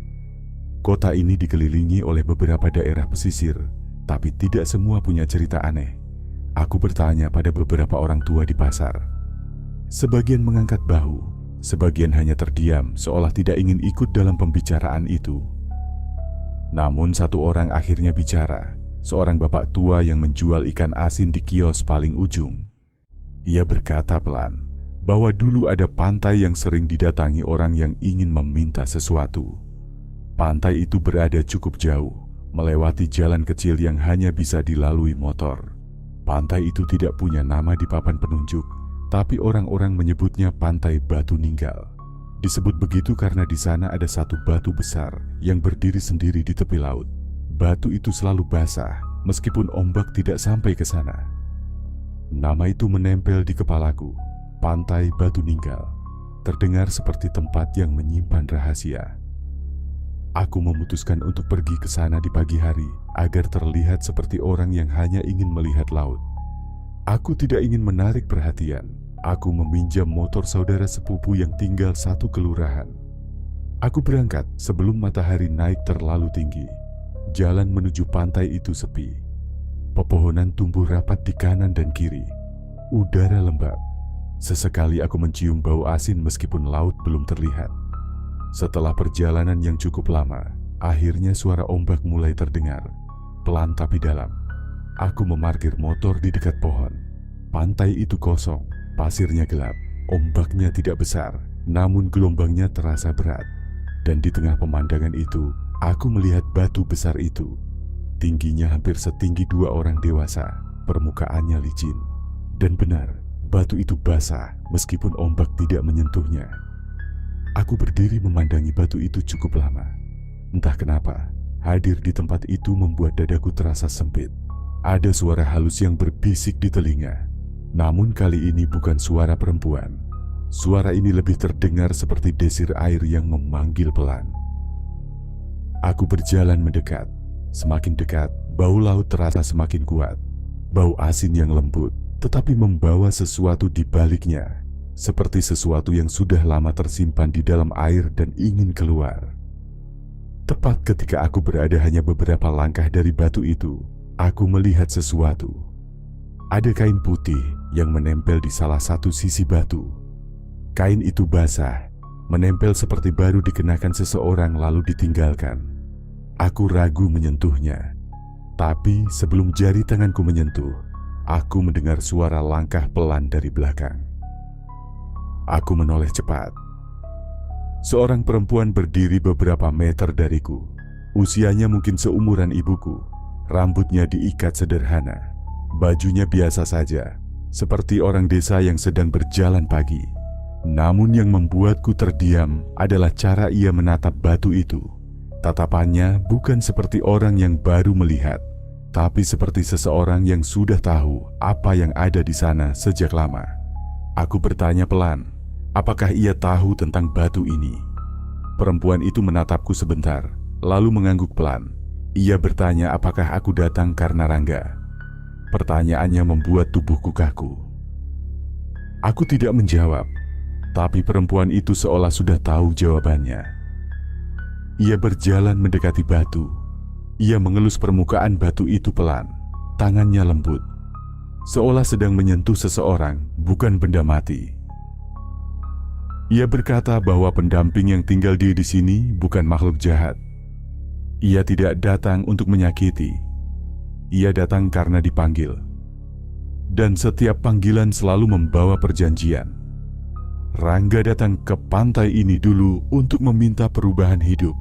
Kota ini dikelilingi oleh beberapa daerah pesisir, tapi tidak semua punya cerita aneh. Aku bertanya pada beberapa orang tua di pasar. Sebagian mengangkat bahu, sebagian hanya terdiam seolah tidak ingin ikut dalam pembicaraan itu. Namun satu orang akhirnya bicara, seorang bapak tua yang menjual ikan asin di kios paling ujung. Ia berkata pelan bahwa dulu ada pantai yang sering didatangi orang yang ingin meminta sesuatu. Pantai itu berada cukup jauh, melewati jalan kecil yang hanya bisa dilalui motor. Pantai itu tidak punya nama di papan penunjuk, tapi orang-orang menyebutnya Pantai Batu Ninggal. Disebut begitu karena di sana ada satu batu besar yang berdiri sendiri di tepi laut. Batu itu selalu basah, meskipun ombak tidak sampai ke sana. Nama itu menempel di kepalaku, Pantai Batu Ninggal. Terdengar seperti tempat yang menyimpan rahasia. Aku memutuskan untuk pergi ke sana di pagi hari agar terlihat seperti orang yang hanya ingin melihat laut. Aku tidak ingin menarik perhatian. Aku meminjam motor saudara sepupu yang tinggal satu kelurahan. Aku berangkat sebelum matahari naik terlalu tinggi. Jalan menuju pantai itu sepi. Pepohonan tumbuh rapat di kanan dan kiri. Udara lembab. Sesekali aku mencium bau asin meskipun laut belum terlihat. Setelah perjalanan yang cukup lama, akhirnya suara ombak mulai terdengar. Pelan tapi dalam. Aku memarkir motor di dekat pohon. Pantai itu kosong, pasirnya gelap, ombaknya tidak besar, namun gelombangnya terasa berat. Dan di tengah pemandangan itu, aku melihat batu besar itu. Tingginya hampir setinggi dua orang dewasa, permukaannya licin. Dan benar, batu itu basah meskipun ombak tidak menyentuhnya. Aku berdiri memandangi batu itu cukup lama. Entah kenapa, hadir di tempat itu membuat dadaku terasa sempit. Ada suara halus yang berbisik di telinga. Namun kali ini bukan suara perempuan. Suara ini lebih terdengar seperti desir air yang memanggil pelan. Aku berjalan mendekat. Semakin dekat, bau laut terasa semakin kuat. Bau asin yang lembut, tetapi membawa sesuatu di baliknya. Seperti sesuatu yang sudah lama tersimpan di dalam air dan ingin keluar. Tepat ketika aku berada hanya beberapa langkah dari batu itu, aku melihat sesuatu. Ada kain putih yang menempel di salah satu sisi batu. Kain itu basah, menempel seperti baru dikenakan seseorang lalu ditinggalkan. Aku ragu menyentuhnya. Tapi sebelum jari tanganku menyentuh, aku mendengar suara langkah pelan dari belakang. Aku menoleh cepat. Seorang perempuan berdiri beberapa meter dariku. Usianya mungkin seumuran ibuku. Rambutnya diikat sederhana. Bajunya biasa saja, seperti orang desa yang sedang berjalan pagi. Namun yang membuatku terdiam adalah cara ia menatap batu itu. Tatapannya bukan seperti orang yang baru melihat, tapi seperti seseorang yang sudah tahu apa yang ada di sana sejak lama. Aku bertanya pelan, apakah ia tahu tentang batu ini? Perempuan itu menatapku sebentar, lalu mengangguk pelan. Ia bertanya apakah aku datang karena Rangga. Pertanyaannya membuat tubuhku kaku. Aku tidak menjawab, tapi perempuan itu seolah sudah tahu jawabannya. Ia berjalan mendekati batu. Ia mengelus permukaan batu itu pelan. Tangannya lembut, seolah sedang menyentuh seseorang, bukan benda mati. Ia berkata bahwa pendamping yang tinggal di sini bukan makhluk jahat. Ia tidak datang untuk menyakiti. Ia datang karena dipanggil. Dan setiap panggilan selalu membawa perjanjian. Rangga datang ke pantai ini dulu untuk meminta perubahan hidup.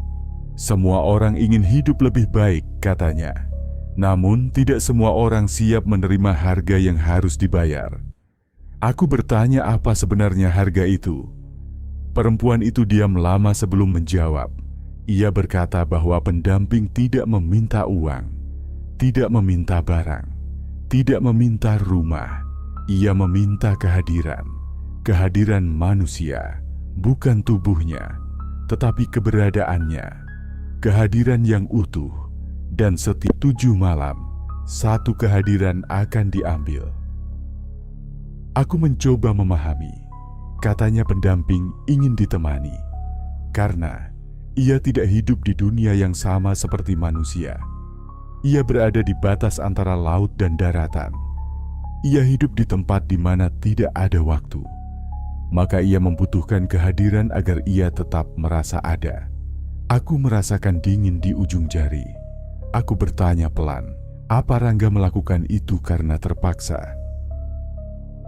Semua orang ingin hidup lebih baik, katanya. Namun tidak semua orang siap menerima harga yang harus dibayar. Aku bertanya apa sebenarnya harga itu. Perempuan itu diam lama sebelum menjawab. Ia berkata bahwa pendamping tidak meminta uang, tidak meminta barang, tidak meminta rumah. Ia meminta kehadiran. Kehadiran manusia, bukan tubuhnya, tetapi keberadaannya. Kehadiran yang utuh. Dan setiap 7 malam, satu kehadiran akan diambil. Aku mencoba memahami. Katanya pendamping ingin ditemani, karena ia tidak hidup di dunia yang sama seperti manusia. Ia berada di batas antara laut dan daratan. Ia hidup di tempat di mana tidak ada waktu. Maka ia membutuhkan kehadiran agar ia tetap merasa ada. Aku merasakan dingin di ujung jari. Aku bertanya pelan, apa Rangga melakukan itu karena terpaksa?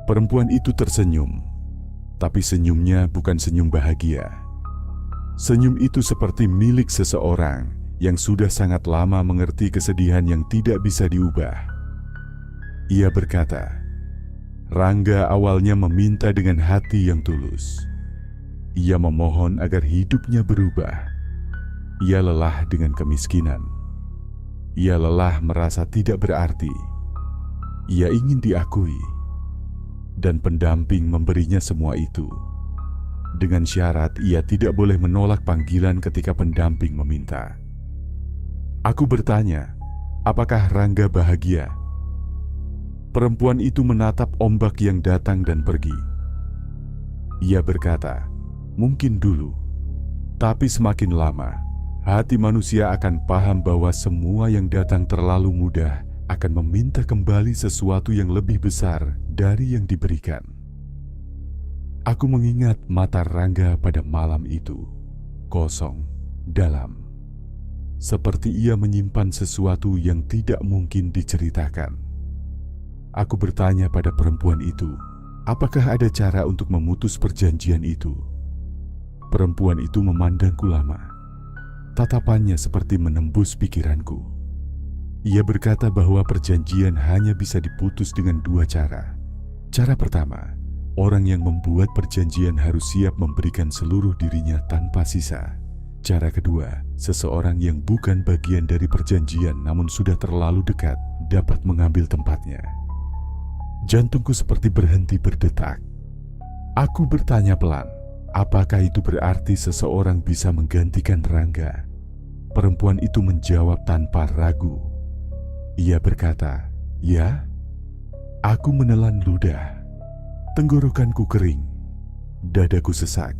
Perempuan itu tersenyum, tapi senyumnya bukan senyum bahagia. Senyum itu seperti milik seseorang yang sudah sangat lama mengerti kesedihan yang tidak bisa diubah. Ia berkata, Rangga awalnya meminta dengan hati yang tulus. Ia memohon agar hidupnya berubah. Ia lelah dengan kemiskinan. Ia lelah merasa tidak berarti. Ia ingin diakui. Dan pendamping memberinya semua itu. Dengan syarat ia tidak boleh menolak panggilan ketika pendamping meminta. Aku bertanya, apakah Rangga bahagia? Perempuan itu menatap ombak yang datang dan pergi. Ia berkata, mungkin dulu, tapi semakin lama, hati manusia akan paham bahwa semua yang datang terlalu mudah akan meminta kembali sesuatu yang lebih besar dari yang diberikan. Aku mengingat mata Rangga pada malam itu, kosong, dalam. Seperti ia menyimpan sesuatu yang tidak mungkin diceritakan. Aku bertanya pada perempuan itu, apakah ada cara untuk memutus perjanjian itu? Perempuan itu memandangku lama. Tatapannya seperti menembus pikiranku. Ia berkata bahwa perjanjian hanya bisa diputus dengan 2 cara. Cara pertama, orang yang membuat perjanjian harus siap memberikan seluruh dirinya tanpa sisa. Cara kedua, seseorang yang bukan bagian dari perjanjian namun sudah terlalu dekat dapat mengambil tempatnya. Jantungku seperti berhenti berdetak. Aku bertanya pelan, apakah itu berarti seseorang bisa menggantikan Rangga? Perempuan itu menjawab tanpa ragu. Ia berkata, "Ya." Aku menelan ludah. Tenggorokanku kering. Dadaku sesak.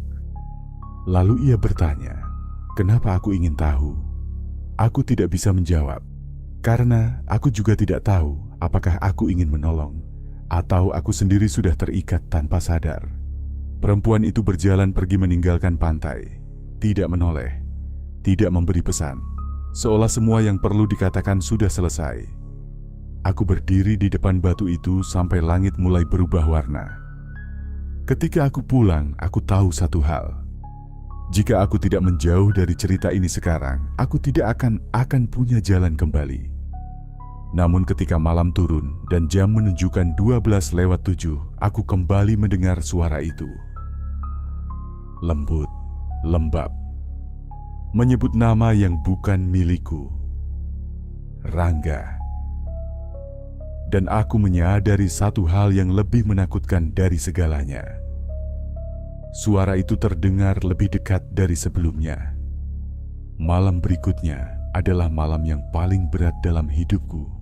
Lalu ia bertanya, "Kenapa aku ingin tahu?" Aku tidak bisa menjawab, karena aku juga tidak tahu apakah aku ingin menolong atau aku sendiri sudah terikat tanpa sadar. Perempuan itu berjalan pergi meninggalkan pantai, tidak menoleh, tidak memberi pesan, seolah semua yang perlu dikatakan sudah selesai. Aku berdiri di depan batu itu sampai langit mulai berubah warna. Ketika aku pulang, aku tahu satu hal. Jika aku tidak menjauh dari cerita ini sekarang, aku tidak akan punya jalan kembali. Namun ketika malam turun dan jam menunjukkan 12:07, aku kembali mendengar suara itu. Lembut, lembab, menyebut nama yang bukan milikku. Rangga. Dan aku menyadari satu hal yang lebih menakutkan dari segalanya. Suara itu terdengar lebih dekat dari sebelumnya. Malam berikutnya adalah malam yang paling berat dalam hidupku.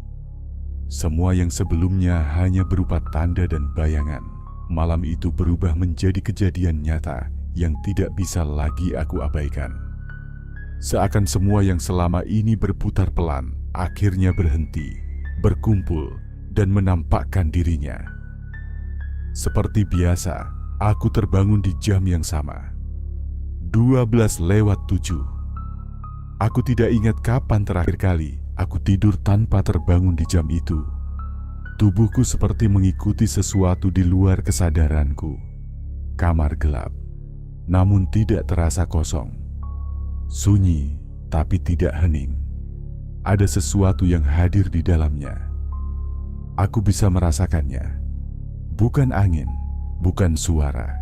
Semua yang sebelumnya hanya berupa tanda dan bayangan, malam itu berubah menjadi kejadian nyata yang tidak bisa lagi aku abaikan. Seakan semua yang selama ini berputar pelan, akhirnya berhenti, berkumpul, dan menampakkan dirinya. Seperti biasa, aku terbangun di jam yang sama. 12:07. Aku tidak ingat kapan terakhir kali aku tidur tanpa terbangun di jam itu. Tubuhku seperti mengikuti sesuatu di luar kesadaranku. Kamar gelap, namun tidak terasa kosong. Sunyi, tapi tidak hening. Ada sesuatu yang hadir di dalamnya. Aku bisa merasakannya. Bukan angin, bukan suara.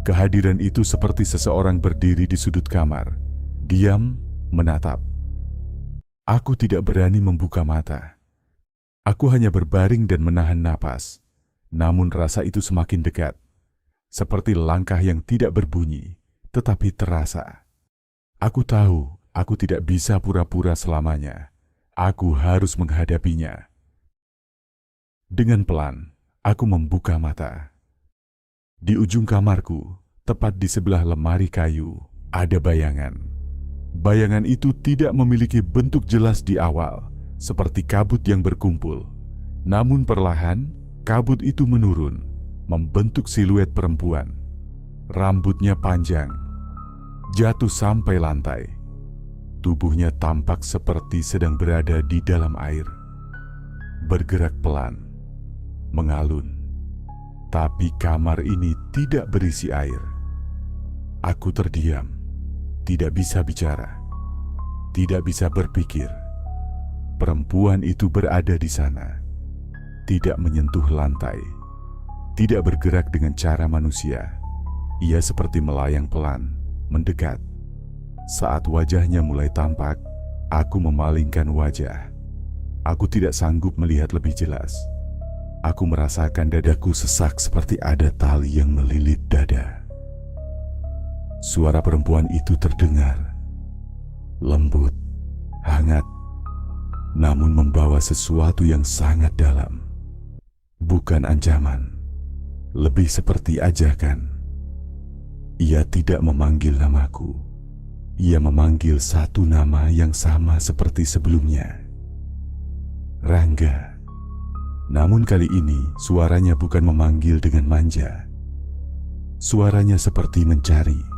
Kehadiran itu seperti seseorang berdiri di sudut kamar, diam, menatap. Aku tidak berani membuka mata. Aku hanya berbaring dan menahan napas. Namun rasa itu semakin dekat. Seperti langkah yang tidak berbunyi, tetapi terasa. Aku tahu, aku tidak bisa pura-pura selamanya. Aku harus menghadapinya. Dengan pelan, aku membuka mata. Di ujung kamarku, tepat di sebelah lemari kayu, ada bayangan. Bayangan itu tidak memiliki bentuk jelas di awal, seperti kabut yang berkumpul. Namun perlahan, kabut itu menurun, membentuk siluet perempuan. Rambutnya panjang, jatuh sampai lantai. Tubuhnya tampak seperti sedang berada di dalam air. Bergerak pelan, mengalun. Tapi kamar ini tidak berisi air. Aku terdiam, tidak bisa bicara, tidak bisa berpikir. Perempuan itu berada di sana, tidak menyentuh lantai, tidak bergerak dengan cara manusia. Ia seperti melayang pelan, mendekat. Saat wajahnya mulai tampak, aku memalingkan wajah. Aku tidak sanggup melihat lebih jelas. Aku merasakan dadaku sesak seperti ada tali yang melilit dada. Suara perempuan itu terdengar, lembut, hangat, namun membawa sesuatu yang sangat dalam. Bukan ancaman, lebih seperti ajakan. Ia tidak memanggil namaku. Ia memanggil satu nama yang sama seperti sebelumnya. Rangga. Namun kali ini suaranya bukan memanggil dengan manja. Suaranya seperti mencari.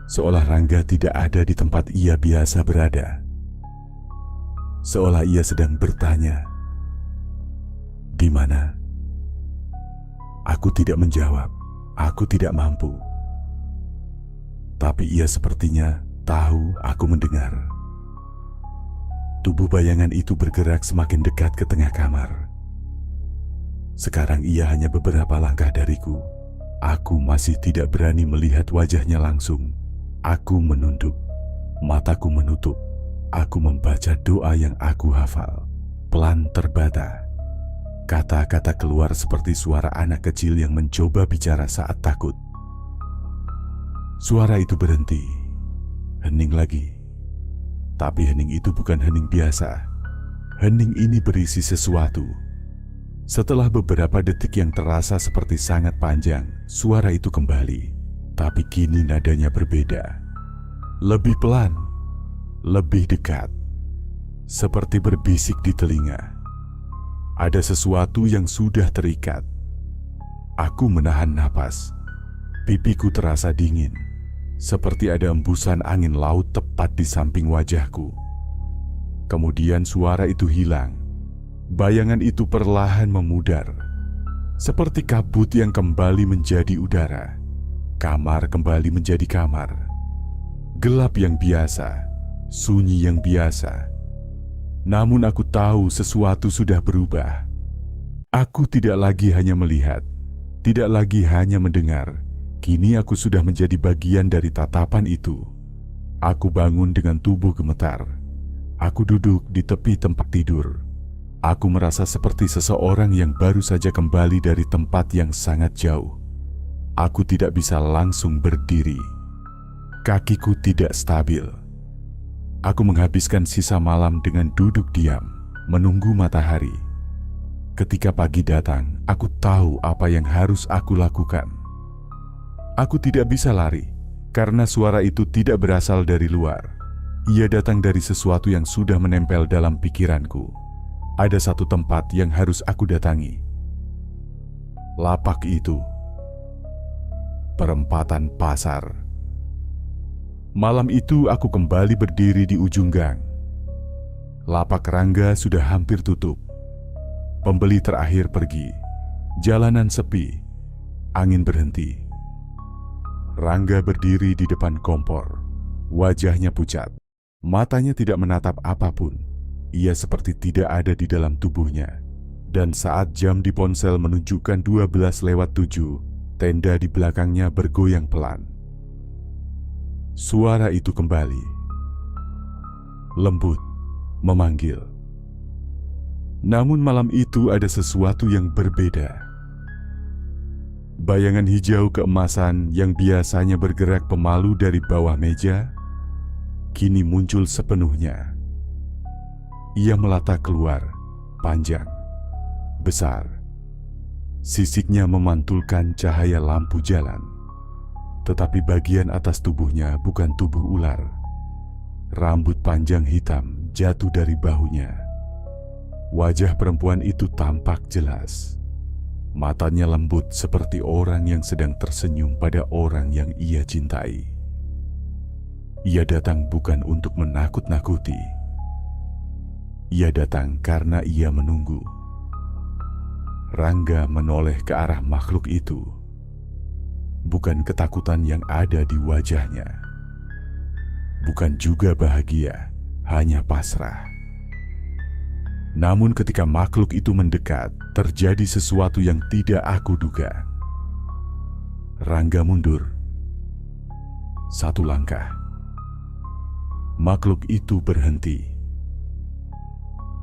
Seolah Rangga tidak ada di tempat ia biasa berada. Seolah ia sedang bertanya, "Di mana?" Aku tidak menjawab. Aku tidak mampu. Tapi ia sepertinya tahu aku mendengar. Tubuh bayangan itu bergerak semakin dekat ke tengah kamar. Sekarang ia hanya beberapa langkah dariku. Aku masih tidak berani melihat wajahnya langsung. Aku menunduk, mataku menutup. Aku membaca doa yang aku hafal. Pelan terbata. Kata-kata keluar seperti suara anak kecil yang mencoba bicara saat takut. Suara itu berhenti. Hening lagi. Tapi hening itu bukan hening biasa. Hening ini berisi sesuatu. Setelah beberapa detik yang terasa seperti sangat panjang, suara itu kembali. Tapi kini nadanya berbeda. Lebih pelan, lebih dekat. Seperti berbisik di telinga. Ada sesuatu yang sudah terikat. Aku menahan napas. Pipiku terasa dingin. Seperti ada embusan angin laut tepat di samping wajahku. Kemudian suara itu hilang. Bayangan itu perlahan memudar. Seperti kabut yang kembali menjadi udara. Kamar kembali menjadi kamar. Gelap yang biasa, sunyi yang biasa. Namun aku tahu sesuatu sudah berubah. Aku tidak lagi hanya melihat, tidak lagi hanya mendengar. Kini aku sudah menjadi bagian dari tatapan itu. Aku bangun dengan tubuh gemetar. Aku duduk di tepi tempat tidur. Aku merasa seperti seseorang yang baru saja kembali dari tempat yang sangat jauh. Aku tidak bisa langsung berdiri. Kakiku tidak stabil. Aku menghabiskan sisa malam dengan duduk diam, menunggu matahari. Ketika pagi datang, aku tahu apa yang harus aku lakukan. Aku tidak bisa lari, karena suara itu tidak berasal dari luar. Ia datang dari sesuatu yang sudah menempel dalam pikiranku. Ada satu tempat yang harus aku datangi. Lapak itu. Perempatan pasar. Malam itu aku kembali berdiri di ujung gang. Lapak Rangga sudah hampir tutup. Pembeli terakhir pergi. Jalanan sepi. Angin berhenti. Rangga berdiri di depan kompor. Wajahnya pucat. Matanya tidak menatap apapun. Ia seperti tidak ada di dalam tubuhnya. Dan saat jam di ponsel menunjukkan 12:07, tenda di belakangnya bergoyang pelan. Suara itu kembali. Lembut, memanggil. Namun malam itu ada sesuatu yang berbeda. Bayangan hijau keemasan yang biasanya bergerak pemalu dari bawah meja, kini muncul sepenuhnya. Ia melata keluar, panjang, besar. Sisiknya memantulkan cahaya lampu jalan. Tetapi bagian atas tubuhnya bukan tubuh ular. Rambut panjang hitam jatuh dari bahunya. Wajah perempuan itu tampak jelas. Matanya lembut seperti orang yang sedang tersenyum pada orang yang ia cintai. Ia datang bukan untuk menakut-nakuti. Ia datang karena ia menunggu. Rangga menoleh ke arah makhluk itu. Bukan ketakutan yang ada di wajahnya. Bukan juga bahagia, hanya pasrah. Namun ketika makhluk itu mendekat, terjadi sesuatu yang tidak aku duga. Rangga mundur. Satu langkah. Makhluk itu berhenti.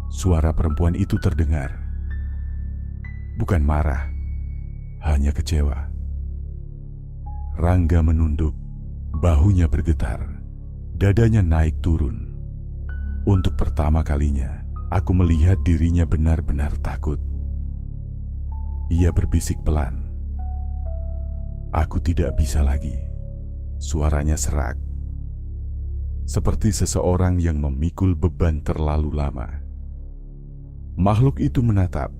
Suara perempuan itu terdengar. Bukan marah, hanya kecewa. Rangga menunduk, bahunya bergetar, dadanya naik turun. Untuk pertama kalinya, aku melihat dirinya benar-benar takut. Ia berbisik pelan. Aku tidak bisa lagi. Suaranya serak. Seperti seseorang yang memikul beban terlalu lama. Makhluk itu menatap.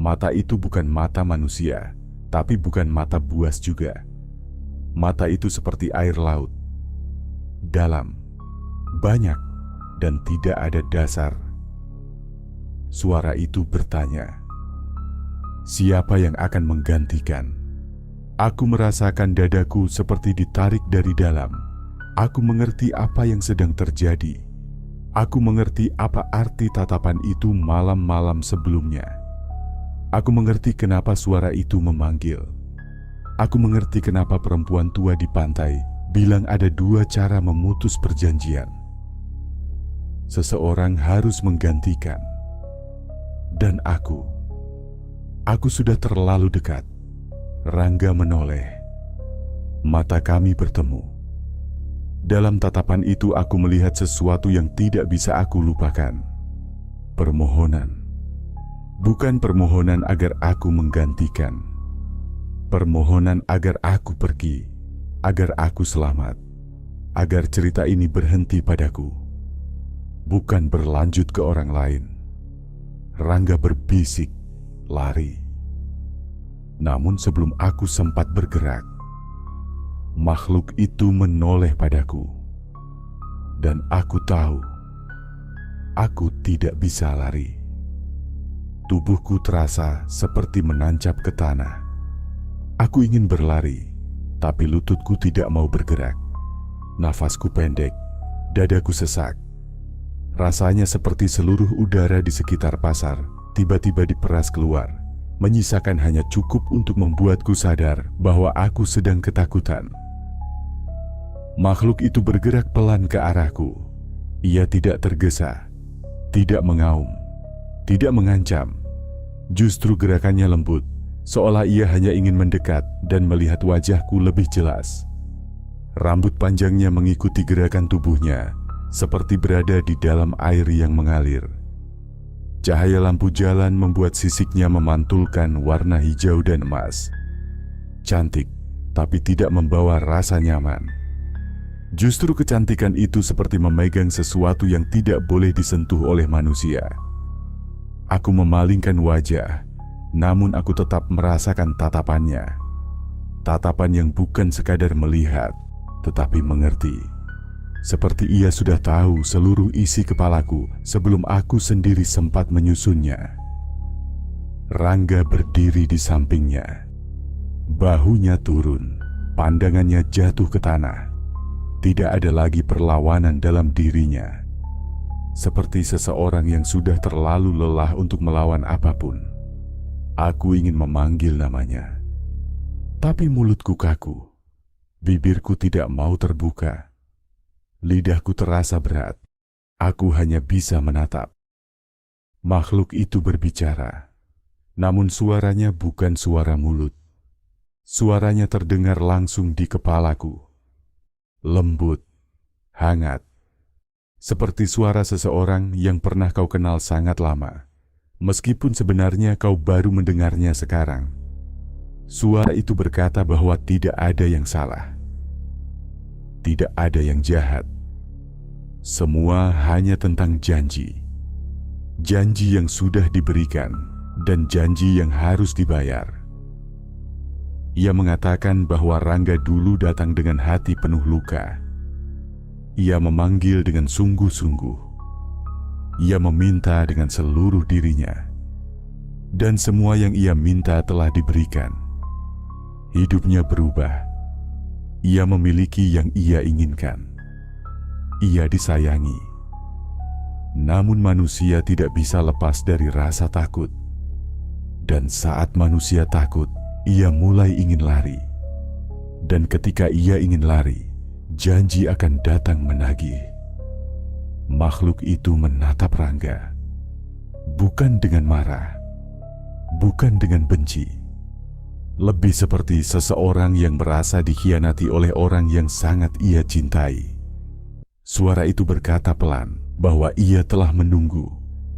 Mata itu bukan mata manusia, tapi bukan mata buas juga. Mata itu seperti air laut. Dalam, banyak, dan tidak ada dasar. Suara itu bertanya, siapa yang akan menggantikan? Aku merasakan dadaku seperti ditarik dari dalam. Aku mengerti apa yang sedang terjadi. Aku mengerti apa arti tatapan itu malam-malam sebelumnya. Aku mengerti kenapa suara itu memanggil. Aku mengerti kenapa perempuan tua di pantai bilang ada dua cara memutus perjanjian. Seseorang harus menggantikan. Dan aku sudah terlalu dekat. Rangga menoleh. Mata kami bertemu. Dalam tatapan itu aku melihat sesuatu yang tidak bisa aku lupakan. Permohonan. Bukan permohonan agar aku menggantikan. Permohonan agar aku pergi, agar aku selamat, agar cerita ini berhenti padaku. Bukan berlanjut ke orang lain. Rangga berbisik, lari. Namun sebelum aku sempat bergerak, makhluk itu menoleh padaku. Dan aku tahu, aku tidak bisa lari. Tubuhku terasa seperti menancap ke tanah. Aku ingin berlari, tapi lututku tidak mau bergerak. Nafasku pendek, dadaku sesak. Rasanya seperti seluruh udara di sekitar pasar tiba-tiba diperas keluar, menyisakan hanya cukup untuk membuatku sadar bahwa aku sedang ketakutan. Makhluk itu bergerak pelan ke arahku. Ia tidak tergesa, tidak mengaum, tidak mengancam. Justru gerakannya lembut, seolah ia hanya ingin mendekat dan melihat wajahku lebih jelas. Rambut panjangnya mengikuti gerakan tubuhnya, seperti berada di dalam air yang mengalir. Cahaya lampu jalan membuat sisiknya memantulkan warna hijau dan emas. Cantik, tapi tidak membawa rasa nyaman. Justru kecantikan itu seperti memegang sesuatu yang tidak boleh disentuh oleh manusia. Aku memalingkan wajah, namun aku tetap merasakan tatapannya. Tatapan yang bukan sekadar melihat, tetapi mengerti. Seperti ia sudah tahu seluruh isi kepalaku sebelum aku sendiri sempat menyusunnya. Rangga berdiri di sampingnya. Bahunya turun, pandangannya jatuh ke tanah. Tidak ada lagi perlawanan dalam dirinya. Seperti seseorang yang sudah terlalu lelah untuk melawan apapun. Aku ingin memanggil namanya. Tapi mulutku kaku. Bibirku tidak mau terbuka. Lidahku terasa berat. Aku hanya bisa menatap. Makhluk itu berbicara. Namun suaranya bukan suara mulut. Suaranya terdengar langsung di kepalaku. Lembut, hangat. Seperti suara seseorang yang pernah kau kenal sangat lama, meskipun sebenarnya kau baru mendengarnya sekarang. Suara itu berkata bahwa tidak ada yang salah, tidak ada yang jahat. Semua hanya tentang janji. Janji yang sudah diberikan dan janji yang harus dibayar. Ia mengatakan bahwa Rangga dulu datang dengan hati penuh luka. Ia memanggil dengan sungguh-sungguh. Ia meminta dengan seluruh dirinya. Dan semua yang ia minta telah diberikan. Hidupnya berubah. Ia memiliki yang ia inginkan. Ia disayangi. Namun manusia tidak bisa lepas dari rasa takut. Dan saat manusia takut, ia mulai ingin lari. Dan ketika ia ingin lari, janji akan datang menagih. Makhluk itu menatap Rangga. Bukan dengan marah, bukan dengan benci. Lebih seperti seseorang yang merasa dikhianati oleh orang yang sangat ia cintai. Suara itu berkata pelan bahwa ia telah menunggu,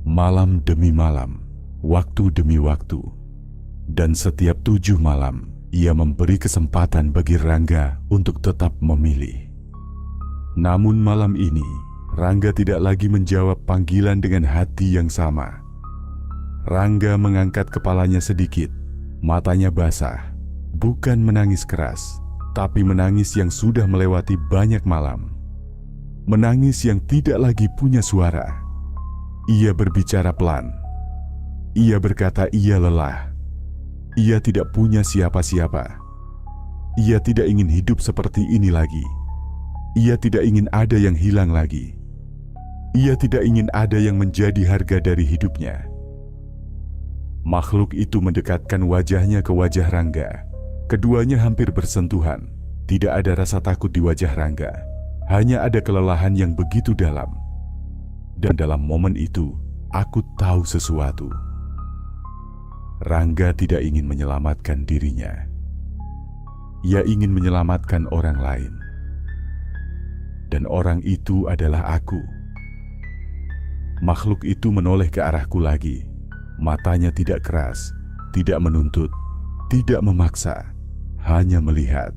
malam demi malam, waktu demi waktu. Dan setiap 7 malam, ia memberi kesempatan bagi Rangga untuk tetap memilih. Namun malam ini, Rangga tidak lagi menjawab panggilan dengan hati yang sama. Rangga mengangkat kepalanya sedikit, matanya basah. Bukan menangis keras, tapi menangis yang sudah melewati banyak malam. Menangis yang tidak lagi punya suara. Ia berbicara pelan. Ia berkata ia lelah. Ia tidak punya siapa-siapa. Ia tidak ingin hidup seperti ini lagi. Ia tidak ingin ada yang hilang lagi. Ia tidak ingin ada yang menjadi harga dari hidupnya. Makhluk itu mendekatkan wajahnya ke wajah Rangga. Keduanya hampir bersentuhan. Tidak ada rasa takut di wajah Rangga. Hanya ada kelelahan yang begitu dalam. Dan dalam momen itu, aku tahu sesuatu. Rangga tidak ingin menyelamatkan dirinya. Ia ingin menyelamatkan orang lain. dan orang itu adalah aku. Makhluk itu menoleh ke arahku lagi. Matanya tidak keras, tidak menuntut, tidak memaksa, hanya melihat.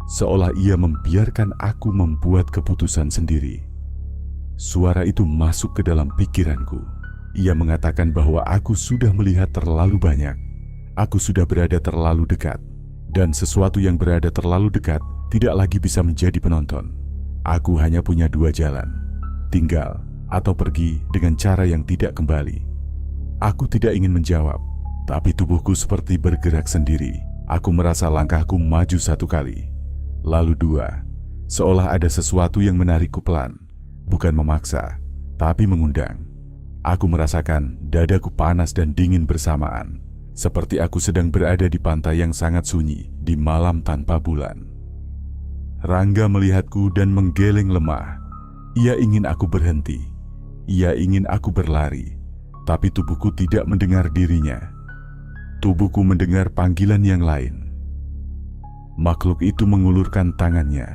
Seolah ia membiarkan aku membuat keputusan sendiri. Suara itu masuk ke dalam pikiranku. Ia mengatakan bahwa aku sudah melihat terlalu banyak. Aku sudah berada terlalu dekat. Dan sesuatu yang berada terlalu dekat tidak lagi bisa menjadi penonton. Aku hanya punya dua jalan. Tinggal atau pergi dengan cara yang tidak kembali. Aku tidak ingin menjawab, tapi tubuhku seperti bergerak sendiri. Aku merasa langkahku maju satu kali, lalu dua. Seolah ada sesuatu yang menarikku pelan. Bukan memaksa, tapi mengundang. Aku merasakan dadaku panas dan dingin bersamaan, seperti aku sedang berada di pantai yang sangat sunyi di malam tanpa bulan. Rangga melihatku dan menggeleng lemah. Ia ingin aku berhenti. Ia ingin aku berlari, tapi tubuhku tidak mendengar dirinya. Tubuhku mendengar panggilan yang lain. Makhluk itu mengulurkan tangannya.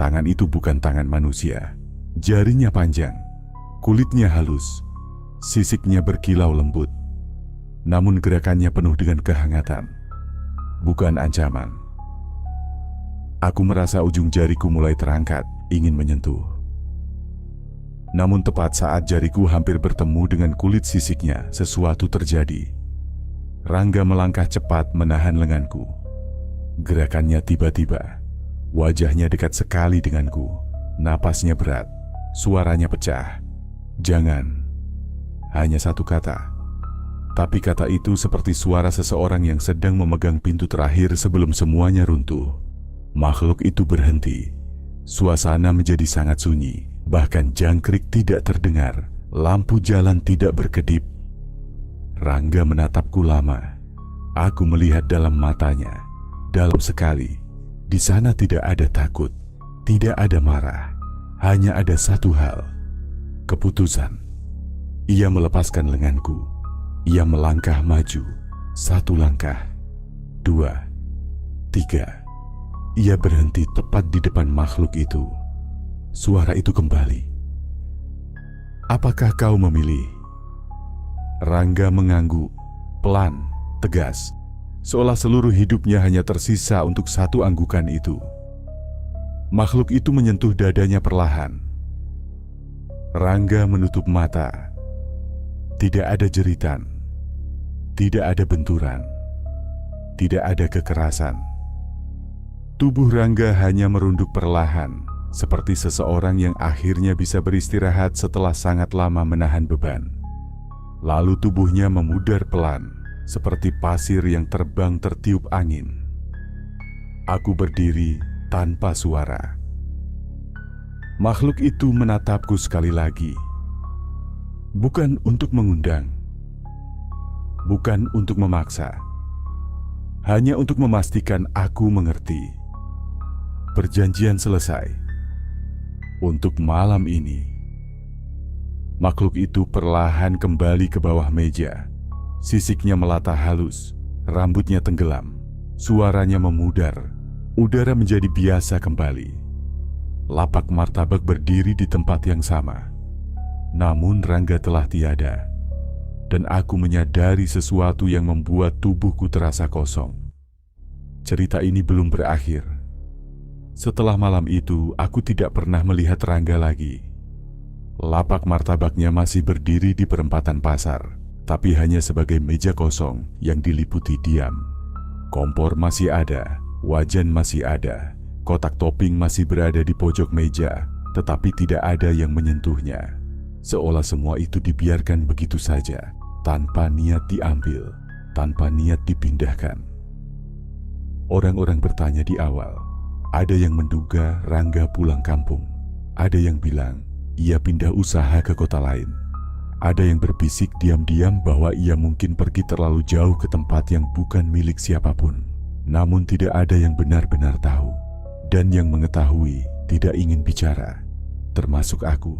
Tangan itu bukan tangan manusia. Jarinya panjang, kulitnya halus, sisiknya berkilau lembut. Namun gerakannya penuh dengan kehangatan, bukan ancaman. Aku merasa ujung jariku mulai terangkat, ingin menyentuh. Namun tepat saat jariku hampir bertemu dengan kulit sisiknya, sesuatu terjadi. Rangga melangkah cepat menahan lenganku. Gerakannya tiba-tiba, wajahnya dekat sekali denganku, napasnya berat. Suaranya pecah. Jangan. Hanya satu kata. Tapi kata itu seperti suara seseorang yang sedang memegang pintu terakhir sebelum semuanya runtuh. Makhluk itu berhenti. Suasana menjadi sangat sunyi. Bahkan jangkrik tidak terdengar. Lampu jalan tidak berkedip. Rangga menatapku lama. Aku melihat dalam matanya. Dalam sekali. Di sana tidak ada takut. Tidak ada marah. Hanya ada satu hal, keputusan. Ia melepaskan lenganku. Ia melangkah maju. Satu langkah, dua, tiga. Ia berhenti tepat di depan makhluk itu. Suara itu kembali. Apakah kau memilih? Rangga mengangguk, pelan, tegas. Seolah seluruh hidupnya hanya tersisa untuk satu anggukan itu. Makhluk itu menyentuh dadanya perlahan. Rangga menutup mata. Tidak ada jeritan. Tidak ada benturan. Tidak ada kekerasan. Tubuh Rangga hanya merunduk perlahan, seperti seseorang yang akhirnya bisa beristirahat setelah sangat lama menahan beban. Lalu tubuhnya memudar pelan, seperti pasir yang terbang tertiup angin. Aku berdiri tanpa suara. Makhluk itu menatapku sekali lagi. Bukan untuk mengundang. Bukan untuk memaksa. Hanya untuk memastikan aku mengerti. Perjanjian selesai. Untuk malam ini. Makhluk itu perlahan kembali ke bawah meja. Sisiknya melata halus. Rambutnya tenggelam. Suaranya memudar. Udara menjadi biasa kembali. Lapak martabak berdiri di tempat yang sama. Namun Rangga telah tiada. Dan aku menyadari sesuatu yang membuat tubuhku terasa kosong. Cerita ini belum berakhir. Setelah malam itu, aku tidak pernah melihat Rangga lagi. Lapak martabaknya masih berdiri di perempatan pasar, tapi hanya sebagai meja kosong yang diliputi diam. Kompor masih ada. Wajan masih ada, kotak topping masih berada di pojok meja, tetapi tidak ada yang menyentuhnya. Seolah semua itu dibiarkan begitu saja, tanpa niat diambil, tanpa niat dipindahkan. Orang-orang bertanya di awal. Ada yang menduga Rangga pulang kampung. Ada yang bilang ia pindah usaha ke kota lain. Ada yang berbisik diam-diam bahwa ia mungkin pergi terlalu jauh ke tempat yang bukan milik siapapun. Namun tidak ada yang benar-benar tahu, dan yang mengetahui tidak ingin bicara, termasuk aku.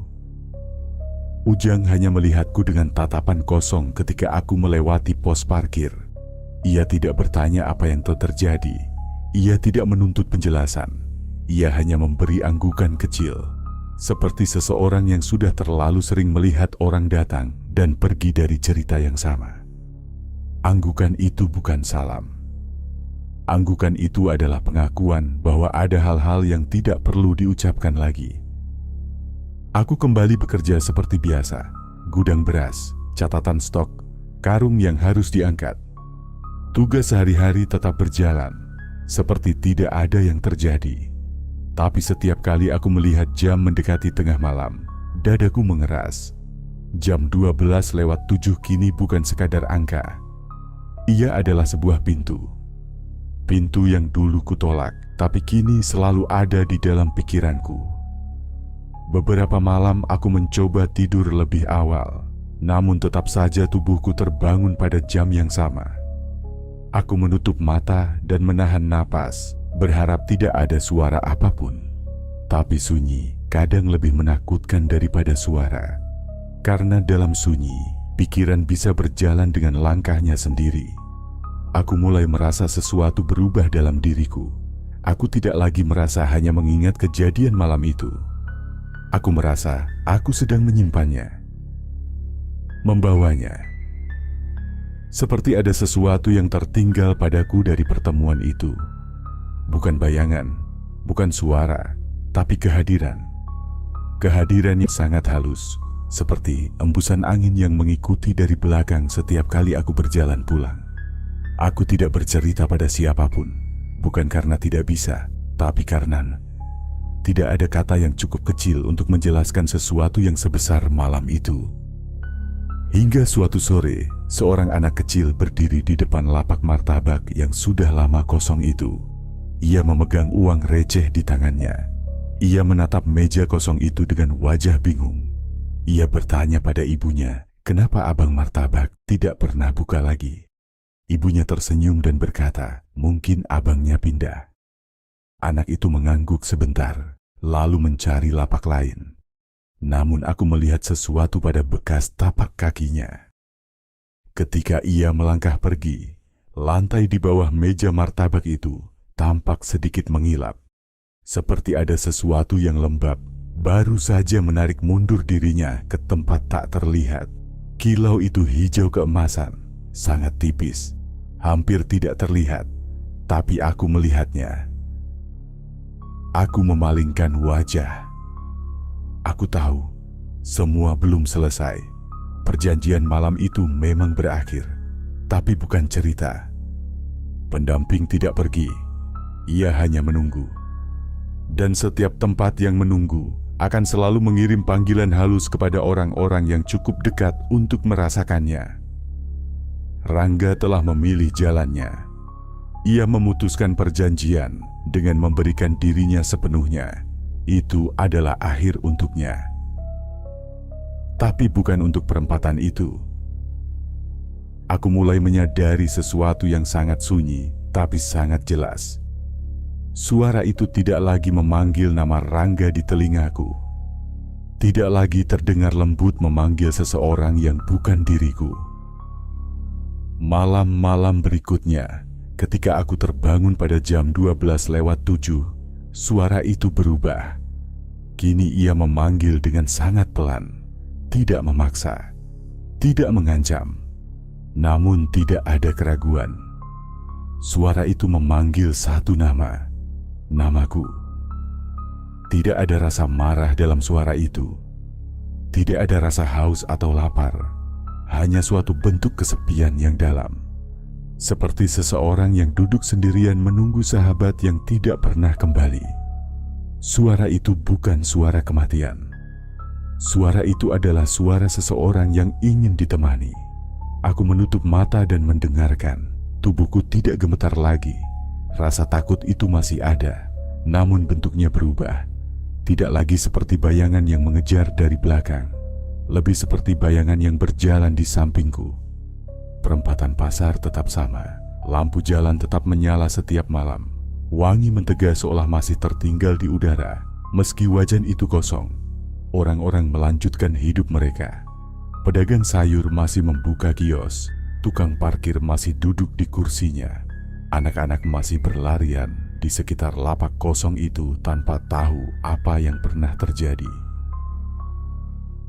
Ujang hanya melihatku dengan tatapan kosong ketika aku melewati pos parkir. Ia tidak bertanya apa yang telah terjadi. Ia tidak menuntut penjelasan. Ia hanya memberi anggukan kecil, seperti seseorang yang sudah terlalu sering melihat orang datang dan pergi dari cerita yang sama. Anggukan itu bukan salam. Anggukan itu adalah pengakuan bahwa ada hal-hal yang tidak perlu diucapkan lagi. Aku kembali bekerja seperti biasa. Gudang beras, catatan stok, karung yang harus diangkat. Tugas sehari-hari tetap berjalan, seperti tidak ada yang terjadi. Tapi setiap kali aku melihat jam mendekati tengah malam, dadaku mengeras. Jam 12:07 kini bukan sekadar angka. Ia adalah sebuah pintu. Pintu yang dulu kutolak, tapi kini selalu ada di dalam pikiranku. Beberapa malam aku mencoba tidur lebih awal, namun tetap saja tubuhku terbangun pada jam yang sama. Aku menutup mata dan menahan napas, berharap tidak ada suara apapun. Tapi sunyi kadang lebih menakutkan daripada suara, karena dalam sunyi, pikiran bisa berjalan dengan langkahnya sendiri. Aku mulai merasa sesuatu berubah dalam diriku. Aku tidak lagi merasa hanya mengingat kejadian malam itu. Aku merasa aku sedang menyimpannya, membawanya. Seperti ada sesuatu yang tertinggal padaku dari pertemuan itu. Bukan bayangan, bukan suara, tapi kehadiran. Kehadiran yang sangat halus, seperti embusan angin yang mengikuti dari belakang setiap kali aku berjalan pulang. Aku tidak bercerita pada siapapun, bukan karena tidak bisa, tapi karena tidak ada kata yang cukup kecil untuk menjelaskan sesuatu yang sebesar malam itu. Hingga suatu sore, seorang anak kecil berdiri di depan lapak martabak yang sudah lama kosong itu. Ia memegang uang receh di tangannya. Ia menatap meja kosong itu dengan wajah bingung. Ia bertanya pada ibunya, kenapa abang martabak tidak pernah buka lagi? Ibunya tersenyum dan berkata, mungkin abangnya pindah. Anak itu mengangguk sebentar, lalu mencari lapak lain. Namun aku melihat sesuatu pada bekas tapak kakinya. Ketika ia melangkah pergi, lantai di bawah meja martabak itu tampak sedikit mengilap. Seperti ada sesuatu yang lembab, baru saja menarik mundur dirinya ke tempat tak terlihat. Kilau itu hijau keemasan, sangat tipis. Hampir tidak terlihat, tapi aku melihatnya. Aku memalingkan wajah. Aku tahu, semua belum selesai. Perjanjian malam itu memang berakhir, tapi bukan cerita. Pendamping tidak pergi, ia hanya menunggu. Dan setiap tempat yang menunggu akan selalu mengirim panggilan halus kepada orang-orang yang cukup dekat untuk merasakannya. Rangga telah memilih jalannya. Ia memutuskan perjanjian dengan memberikan dirinya sepenuhnya. Itu adalah akhir untuknya. Tapi bukan untuk perempatan itu. Aku mulai menyadari sesuatu yang sangat sunyi, tapi sangat jelas. Suara itu tidak lagi memanggil nama Rangga di telingaku. Tidak lagi terdengar lembut memanggil seseorang yang bukan diriku. Malam-malam berikutnya, ketika aku terbangun pada jam 12:07, suara itu berubah. Kini ia memanggil dengan sangat pelan, tidak memaksa, tidak mengancam, namun tidak ada keraguan. Suara itu memanggil satu nama, namaku. Tidak ada rasa marah dalam suara itu. Tidak ada rasa haus atau lapar. Hanya suatu bentuk kesepian yang dalam. Seperti seseorang yang duduk sendirian menunggu sahabat yang tidak pernah kembali. Suara itu bukan suara kematian. Suara itu adalah suara seseorang yang ingin ditemani. Aku menutup mata dan mendengarkan. Tubuhku tidak gemetar lagi. Rasa takut itu masih ada, namun bentuknya berubah. Tidak lagi seperti bayangan yang mengejar dari belakang. Lebih seperti bayangan yang berjalan di sampingku. Perempatan pasar tetap sama. Lampu jalan tetap menyala setiap malam. Wangi mentega seolah masih tertinggal di udara. Meski wajan itu kosong, orang-orang melanjutkan hidup mereka. Pedagang sayur masih membuka kios. Tukang parkir masih duduk di kursinya. Anak-anak masih berlarian. di sekitar lapak kosong itu tanpa tahu apa yang pernah terjadi.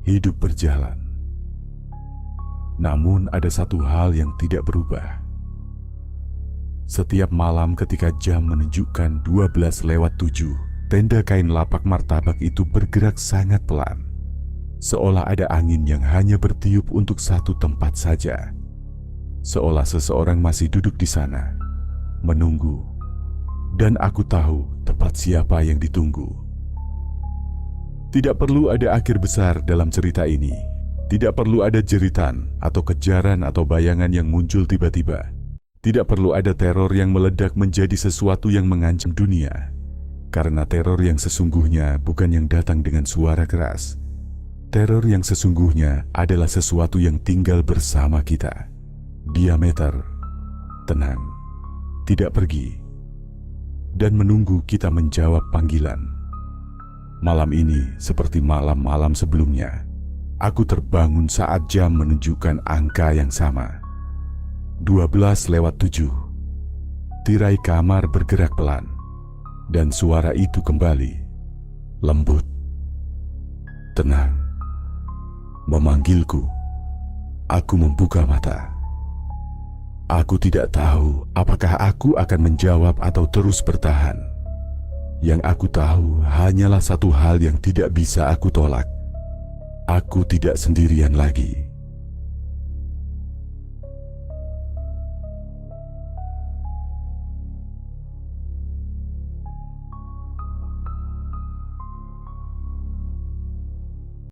Hidup berjalan. Namun ada satu hal yang tidak berubah. Setiap malam ketika jam menunjukkan 12:07, tenda kain lapak martabak itu bergerak sangat pelan. Seolah ada angin yang hanya bertiup untuk satu tempat saja. Seolah seseorang masih duduk di sana, menunggu. Dan aku tahu tepat siapa yang ditunggu. Tidak perlu ada akhir besar dalam cerita ini. Tidak perlu ada jeritan atau kejaran atau bayangan yang muncul tiba-tiba. Tidak perlu ada teror yang meledak menjadi sesuatu yang mengancam dunia. Karena teror yang sesungguhnya bukan yang datang dengan suara keras. Teror yang sesungguhnya adalah sesuatu yang tinggal bersama kita. Diameter, tenang, tidak pergi, dan menunggu kita menjawab panggilan. Malam ini, seperti malam-malam sebelumnya, aku terbangun saat jam menunjukkan angka yang sama. 12:07. Tirai kamar bergerak pelan, dan suara itu kembali, lembut, tenang, memanggilku. Aku membuka mata. Aku tidak tahu apakah aku akan menjawab atau terus bertahan. Yang aku tahu hanyalah satu hal yang tidak bisa aku tolak. Aku tidak sendirian lagi.